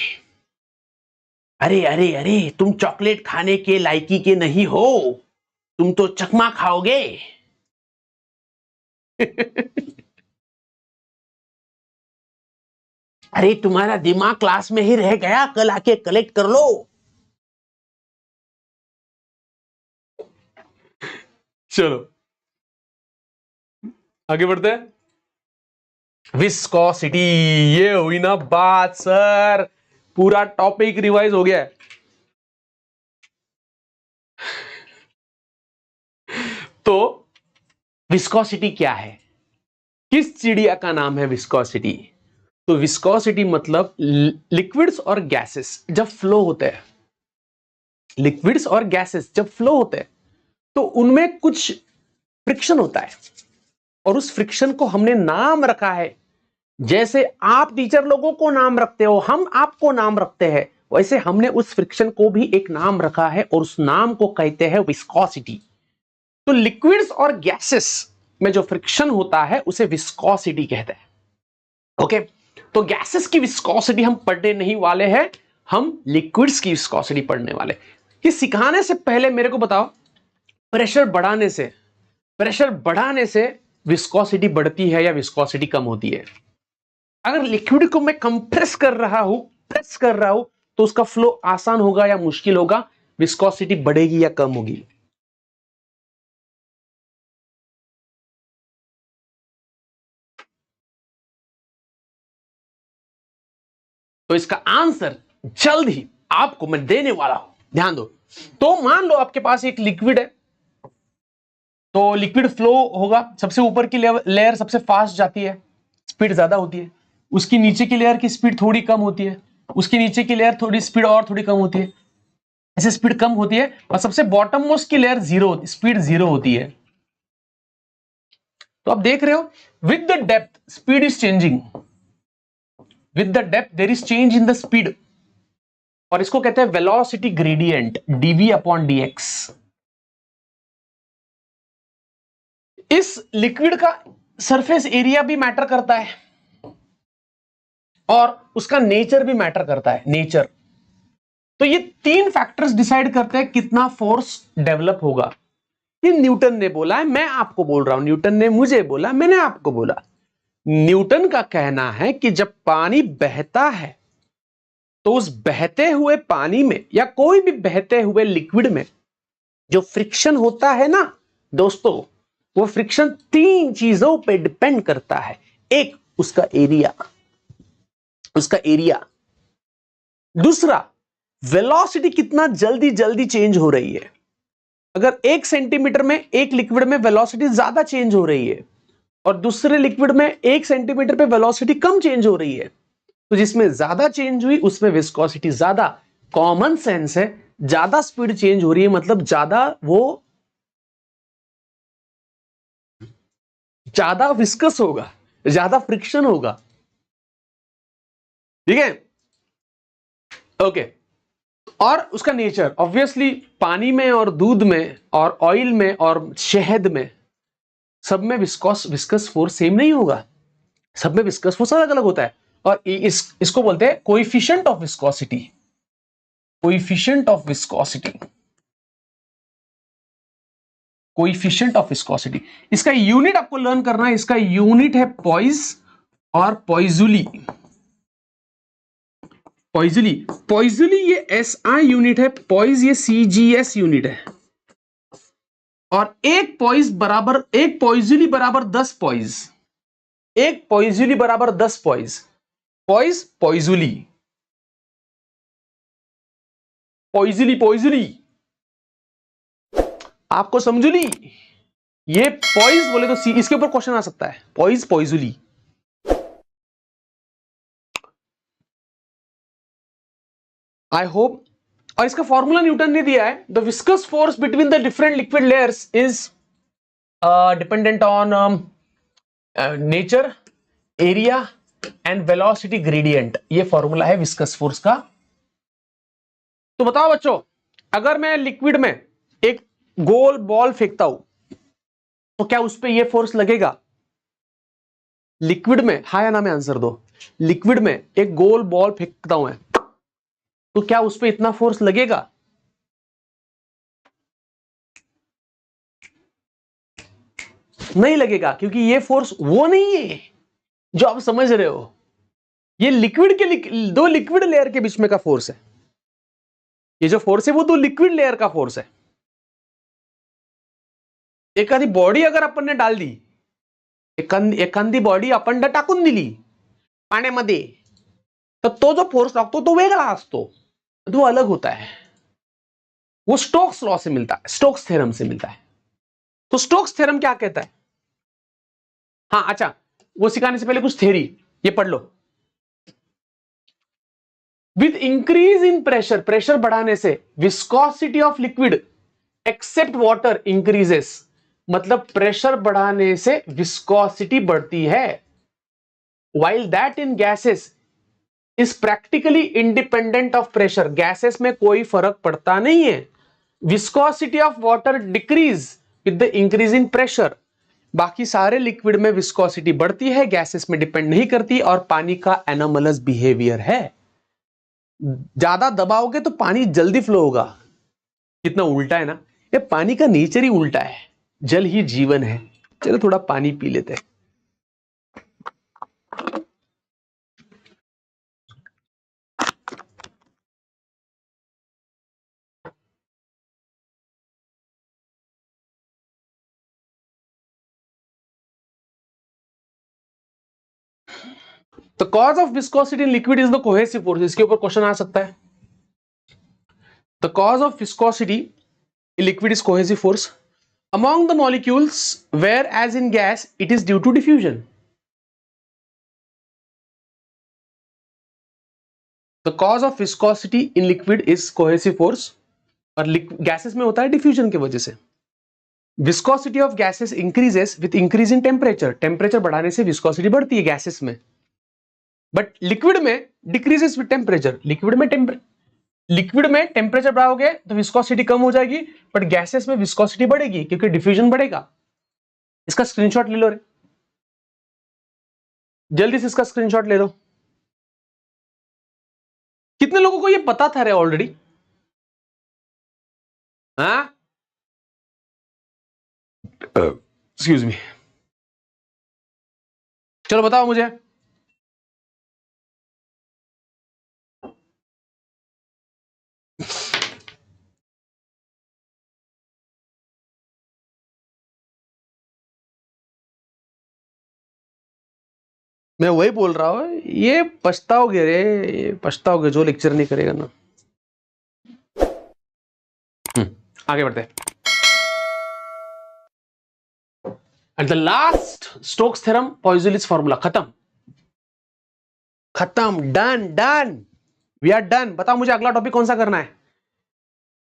अरे अरे अरे, तुम चॉकलेट खाने के लायकी के नहीं हो, तुम तो चकमा खाओगे। अरे तुम्हारा दिमाग क्लास में ही रह गया, कल आके कलेक्ट कर लो। चलो आगे बढ़ते हैं। विस्कोसिटी, ये हुई ना बात सर, पूरा टॉपिक रिवाइज हो गया है। तो विस्कोसिटी क्या है? किस चिड़िया का नाम है विस्कोसिटी? तो विस्कोसिटी मतलब लिक्विड्स और गैसेस जब फ्लो होते हैं, लिक्विड्स और गैसेस जब फ्लो होते हैं तो उनमें कुछ फ्रिक्शन होता है, और उस फ्रिक्शन को हमने नाम रखा है। जैसे आप टीचर लोगों को नाम रखते हो, हम आपको नाम रखते हैं, वैसे हमने उस फ्रिक्शन को भी एक नाम रखा है, और उस नाम को कहते हैं विस्कोसिटी। तो लिक्विड्स और गैसेस में जो फ्रिक्शन होता है उसे विस्कोसिटी कहते हैं। ओके, तो गैसेस की विस्कोसिटी हम पढ़ने नहीं वाले हैं, हम लिक्विड्स की विस्कोसिटी पढ़ने वाले। ये सिखाने से पहले मेरे को बताओ, प्रेशर बढ़ाने से विस्कोसिटी बढ़ती है या विस्कोसिटी कम होती है? अगर लिक्विड को मैं कंप्रेस कर रहा हूं, प्रेस कर रहा हूं, तो उसका फ्लो आसान होगा या मुश्किल होगा? विस्कोसिटी बढ़ेगी या कम होगी? तो इसका आंसर जल्द ही आपको मैं देने वाला हूं, ध्यान दो। तो मान लो आपके पास एक लिक्विड है, तो लिक्विड फ्लो होगा, सबसे ऊपर की लेयर सबसे फास्ट जाती है, स्पीड ज्यादा होती है, उसकी नीचे की लेयर की स्पीड थोड़ी कम होती है, उसकी नीचे की लेयर थोड़ी स्पीड और थोड़ी कम होती है, ऐसे स्पीड कम होती है, और सबसे बॉटम मोस्ट की लेयर जीरो, स्पीड जीरो होती है। तो आप देख रहे हो, with the depth speed is changing, with the depth there is change in the speed, और इसको कहते हैं velocity gradient, dv upon dx। इस लिक्विड का सरफेस एरिया भी मैटर करता है, और उसका नेचर भी मैटर करता है, नेचर। तो ये तीन फैक्टर्स डिसाइड करते हैं कितना फोर्स डेवलप होगा। ये न्यूटन ने बोला है, मैं आपको बोल रहा हूं, न्यूटन ने मुझे बोला, मैंने आपको बोला। न्यूटन का कहना है कि जब पानी बहता है तो उस बहते हुए पानी में या कोई भी बहते हुए लिक्विड में जो फ्रिक्शन होता है ना दोस्तों, वो फ्रिक्शन तीन चीजों पे डिपेंड करता है। एक, उसका एरिया, दूसरा वेलोसिटी कितना जल्दी जल्दी चेंज हो रही है। अगर 1 सेंटीमीटर में एक लिक्विड में वेलोसिटी ज्यादा चेंज हो रही है और दूसरे लिक्विड में 1 सेंटीमीटर पे वेलोसिटी कम चेंज हो रही है, तो जिसमें ज्यादा चेंज हुई उसमें विस्कोसिटी ज्यादा। कॉमन सेंस है, ज्यादा स्पीड चेंज हो रही है मतलब ज्यादा विस्कस होगा, ज्यादा फ्रिक्शन होगा। ठीक है, ओके। और उसका नेचर ऑब्वियसली पानी में और दूध में और ऑयल में और शहद में, सब में विस्कस फोर्स सेम नहीं होगा, सब में विस्कस फोर्स अलग अलग होता है। और इसको बोलते हैं coefficient of viscosity, coefficient of viscosity, coefficient of viscosity. इसका यूनिट आपको लर्न करना है, इसका यूनिट है पॉइस और पॉइजुली। पॉइजुली ये SI यूनिट है, पॉइज ये CGS यूनिट है। और एक पॉइजुली बराबर 10 पॉइज, एक पॉइजुली बराबर 10 पॉइज। पॉइज पॉइजुली, पॉइजली पॉइजली, आपको समझुली। ये पॉइज बोले तो सी, इसके ऊपर क्वेश्चन आ सकता है, पॉइज पॉइजुली। I hope. और इसका फॉर्मूला न्यूटन ने दिया है, the viscous force between the different liquid layers is dependent on nature, area and velocity gradient. ये फॉर्मूला है विस्कस फोर्स का। तो बताओ बच्चों, अगर मैं लिक्विड में एक गोल बॉल फेंकता हूं तो क्या उस पर यह फोर्स लगेगा? लिक्विड में, हाँ या ना में आंसर दो। लिक्विड में एक गोल बॉल फेंकता हूं मैं, तो क्या उस पर इतना फोर्स लगेगा? नहीं लगेगा, क्योंकि ये फोर्स वो नहीं है जो आप समझ रहे हो। ये लिक्विड के दो लिक्विड लेयर के बीच में का फोर्स है। ये जो फोर्स है वो दो लिक्विड लेयर का फोर्स है। एक आधी बॉडी अगर अपन ने डाल दी, एखादी बॉडी आपण टाकून दिली पाण्यामध्ये, तर तो जो फोर्स लागतो तो वेगळा असतो, तो अलग होता है। वो स्टोक्स लॉ से मिलता है, स्टोक्स थ्योरम से मिलता है। तो स्टोक्स थ्योरम क्या कहता है? हाँ अच्छा, वो सिखाने से पहले कुछ थ्योरी ये पढ़ लो। With increase in pressure, pressure बढ़ाने से viscosity of liquid except water increases. मतलब प्रेशर बढ़ाने से विस्कोसिटी बढ़ती है। while that in gases is practically independent of pressure, gases में कोई फर्क पड़ता नहीं है। viscosity of water decrease with the increase in pressure, बाकी सारे लिक्विड में विस्कोसिटी बढ़ती है, गैसेस में डिपेंड नहीं करती, और पानी का एनोमलस बिहेवियर है। ज्यादा दबाओगे तो पानी जल्दी फ्लो होगा। कितना उल्टा है ना, ये पानी का नेचर ही उल्टा है। जल ही जीवन है। चलो थोड़ा पानी पी लेते हैं। The cause of viscosity in liquid is the cohesive force. इसके ऊपर क्वेश्चन आ सकता है। The cause of viscosity in liquid is cohesive force among the molecules, whereas in gas it is due to diffusion. The cause of viscosity in liquid is cohesive force, और gases में होता है diffusion की वजह से। Viscosity of gases increases with increase in temperature. Temperature बढ़ाने से viscosity बढ़ती है gases में, but liquid में decreases with temperature. लिक्विड में टेम्परेचर बढ़ाओगे तो विस्कोसिटी कम हो जाएगी, बट गैसेस में विस्कोसिटी बढ़ेगी क्योंकि डिफ्यूजन बढ़ेगा। इसका स्क्रीनशॉट ले लो रे, जल्दी से इसका स्क्रीनशॉट ले लो। कितने लोगों को ये पता था रे ऑलरेडी? हाँ, एक्सक्यूज मी, चलो बताओ मुझे। मैं वही बोल रहा हूं, ये पछताओगे रे, ये पछताओगे जो लेक्चर नहीं करेगा ना। आगे बढ़ते हैं। At the last Stokes theorem, Poiseuille's formula खत्म, खत्म, done done, we are done. बताओ मुझे अगला टॉपिक कौन सा करना है?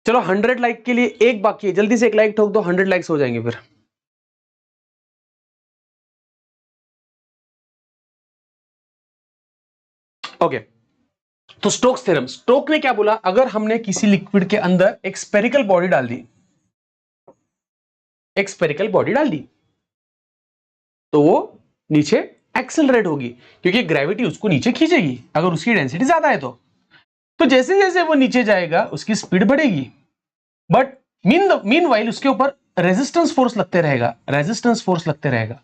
चलो 100 लाइक के लिए एक बाकी है, जल्दी से एक लाइक ठोक दो, 100 लाइक्स हो जाएंगे फिर। ओके, तो स्टोक्स थ्योरम, स्टोक ने क्या बोला? अगर हमने किसी लिक्विड के अंदर एक स्पेरिकल बॉडी डाल दी, एक स्पेरिकल बॉडी डाल दी, तो वो नीचे एक्सेलरेट होगी क्योंकि ग्रेविटी उसको नीचे खींचेगी अगर उसकी डेंसिटी ज्यादा है तो जैसे जैसे वो नीचे जाएगा उसकी स्पीड बढ़ेगी, बट मीन वाइल उसके ऊपर रेजिस्टेंस फोर्स लगते रहेगा, रेजिस्टेंस फोर्स लगते रहेगा।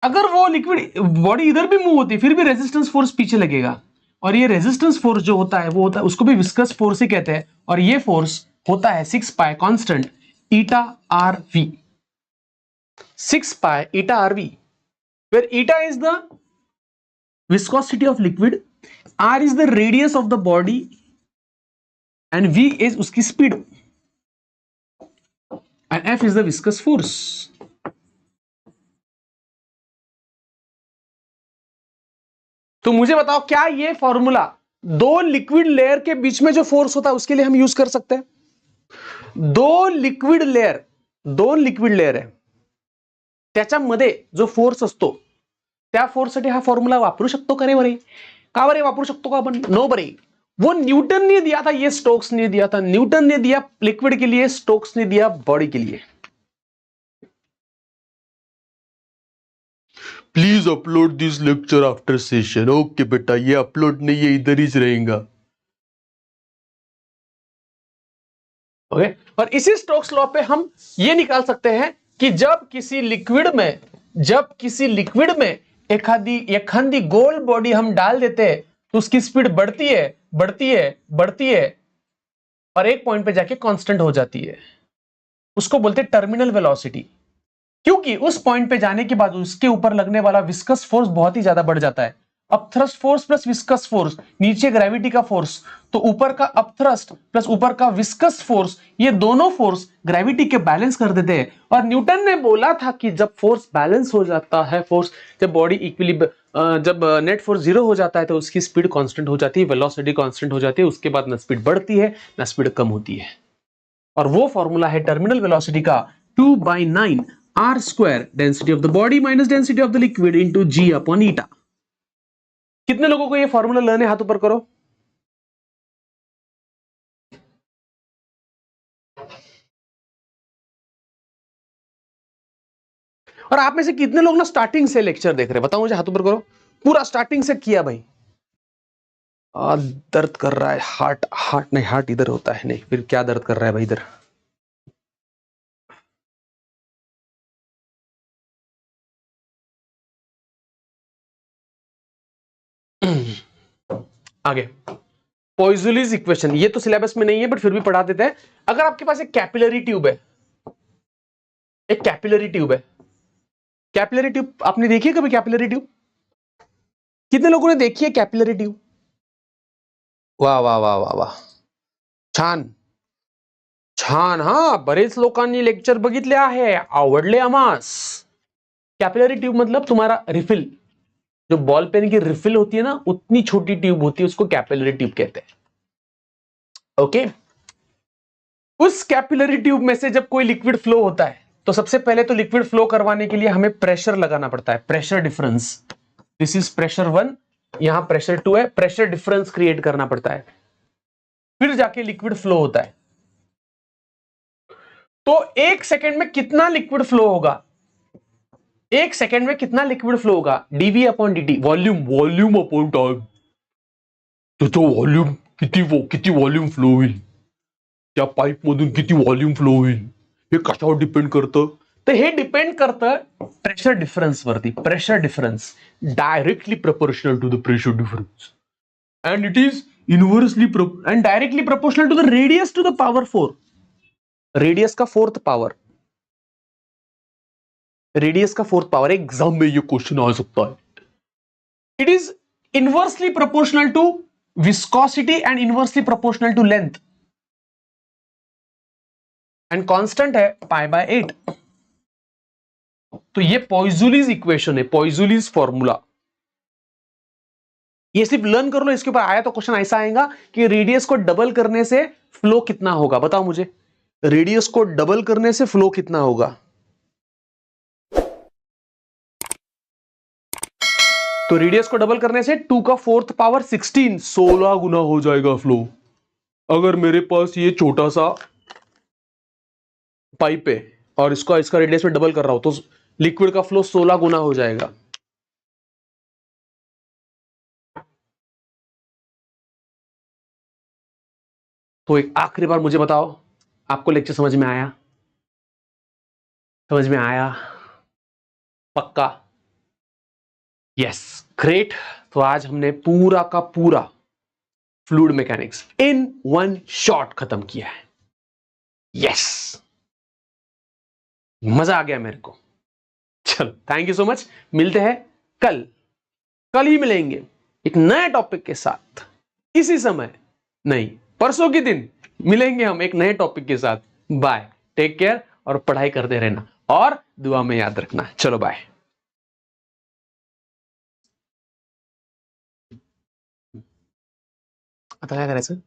अगर वो लिक्विड बॉडी इधर भी मूव होती फिर भी रेजिस्टेंस फोर्स पीछे लगेगा, और ये रेजिस्टेंस फोर्स जो होता है वो होता है, उसको भी विस्कस फोर्स ही कहते हैं, और ये फोर्स होता है 6 pi constant eta r v, 6 pi eta r v, where eta is the viscosity of liquid, r is the radius of the body and v is उसकी speed and f is the viscous force. तो मुझे बताओ क्या ये formula दो liquid layer के बीच में जो फोर्स होता है उसके लिए हम यूज कर सकते हैं? दोन लिक्विड लेयर आहे, त्याच्यामध्ये जो फोर्स असतो त्या फोर्ससाठी हा फॉर्मूला वापरू शकतो का रे बरे? का बरे वापरू शकतो का आपण? नो बरे। वो न्यूटन ने दिया था, ये स्टोक्स ने दिया था। न्यूटन ने दिया लिक्विड के लिए, स्टोक्स ने दिया बॉडी के लिए। Please upload this lecture after session. Okay बेटा, ये अपलोड नहीं, ये इधर ही रहेगा। ओके, और इसी स्टोक्स लॉ पे हम ये निकाल सकते हैं कि जब किसी लिक्विड में एखादी गोल बॉडी हम डाल देते हैं तो उसकी स्पीड बढ़ती है और एक पॉइंट पे जाके कांस्टेंट हो जाती है। उसको बोलते हैं टर्मिनल वेलोसिटी, क्योंकि उस पॉइंट पे जाने के बाद उसके ऊपर लगने वाला विस्कस फोर्स बहुत ही ज्यादा बढ़ जाता है। Upthrust force plus viscous force, नीचे ग्रेविटी का फोर्स, तो ऊपर का अपथ्रस्ट प्लस ऊपर का विस्कस फोर्स, ये दोनों फोर्स ग्रेविटी के बैलेंस कर देते हैं। और न्यूटन ने बोला था कि जब फोर्स बैलेंस हो जाता है, जब बॉडी इक्विलिब्रियम, जब नेट फोर्स 0 हो जाता है तो उसकी स्पीड कांस्टेंट हो जाती है, वेलोसिटी कांस्टेंट हो जाती है, उसके बाद ना स्पीड बढ़ती है ना स्पीड कम होती है। और वो फॉर्मूला है टर्मिनल वेलोसिटी का 2/9 r square density of the body minus density of the liquid into g upon eta. कितने लोगों को ये फॉर्मूला लर्न है? हाथ ऊपर करो। और आप में से कितने लोग ना स्टार्टिंग से लेक्चर देख रहे हैं? बताओ मुझे, हाथ ऊपर करो। पूरा स्टार्टिंग से किया भाई? दर्द कर रहा है हार्ट नहीं, हार्ट इधर होता है। नहीं, फिर क्या दर्द कर रहा है भाई इधर? आगे पॉइज़ोलीज इक्वेशन, ये तो सिलेबस में नहीं है बट फिर भी पढ़ा देते हैं। अगर आपके पास एक कैपिलरी ट्यूब है, कैपिलरी ट्यूब आपने देखी है कभी? कैपिलरी ट्यूब कितने लोगों ने देखी है कैपिलरी ट्यूब? वाह वाह वाह वाह वाह, छान छान। हा, बरेच लोकांनी लेक्चर बघितले आहे, आवडले आम्हास। कैपिलरी ट्यूब मतलब तुम्हारा रिफिल, जो बॉल पेन की रिफिल होती है ना, उतनी छोटी ट्यूब होती है, उसको कैपिलरी ट्यूब कहते हैं। ओके, उस कैपिलरी ट्यूब में से जब कोई लिक्विड फ्लो होता है तो सबसे पहले तो लिक्विड फ्लो करवाने के लिए हमें प्रेशर लगाना पड़ता है, pressure difference. This is pressure 1, यहां प्रेशर 2 है, प्रेशर डिफरेंस क्रिएट करना पड़ता है, फिर जाके लिक्विड फ्लो होता है। तो एक सेकेंड में कितना लिक्विड फ्लो होगा? एक सेकेंड में कितना लिक्विड फ्लो होगा? Dv upon d t, volume upon time. तो वॉल्यूम किती वॉल्यूम फ्लो होईल, त्या पाईप मधून किती वॉल्यूम फ्लो होईल, हे कशावर डिपेंड करतं? तर हे डिपेंड करतं प्रेशर डिफरन्स वरती। Pressure difference directly proportional to the pressure difference and it is inversely and directly proportional to the radius to the power 4। Radius का फोर्थ पावर, एग्जाम में ये क्वेश्चन आ सकता है। It is inversely proportional to viscosity and inversely proportional to length, and constant है π/8। तो ये पॉइज़ोलीज equation है, पॉइज़ोलीज फॉर्मूला। ये सिर्फ लर्न कर लो, इसके ऊपर आया तो क्वेश्चन ऐसा आएगा कि रेडियस को डबल करने से फ्लो कितना होगा? बताओ मुझे, रेडियस को डबल करने से फ्लो कितना होगा? तो रेडियस को डबल करने से 2 का फोर्थ पावर 16 गुना हो जाएगा फ्लो। अगर मेरे पास ये छोटा सा पाइप है और इसका रेडियस में डबल कर रहा हूं तो लिक्विड का फ्लो 16 गुना हो जाएगा। तो एक आखिरी बार मुझे बताओ, आपको लेक्चर समझ में आया? पक्का? Yes, great. तो आज हमने पूरा का पूरा fluid mechanics in one shot खत्म किया है। यस, मजा आ गया मेरे को। चलो, थैंक यू सो मच, मिलते हैं कल। कल ही मिलेंगे एक नए टॉपिक के साथ, इसी समय नहीं, परसों के दिन मिलेंगे हम एक नए टॉपिक के साथ। बाय, टेक केयर, और पढ़ाई करते रहना और दुआ में याद रखना। चलो बाय। आता क्या करायचं?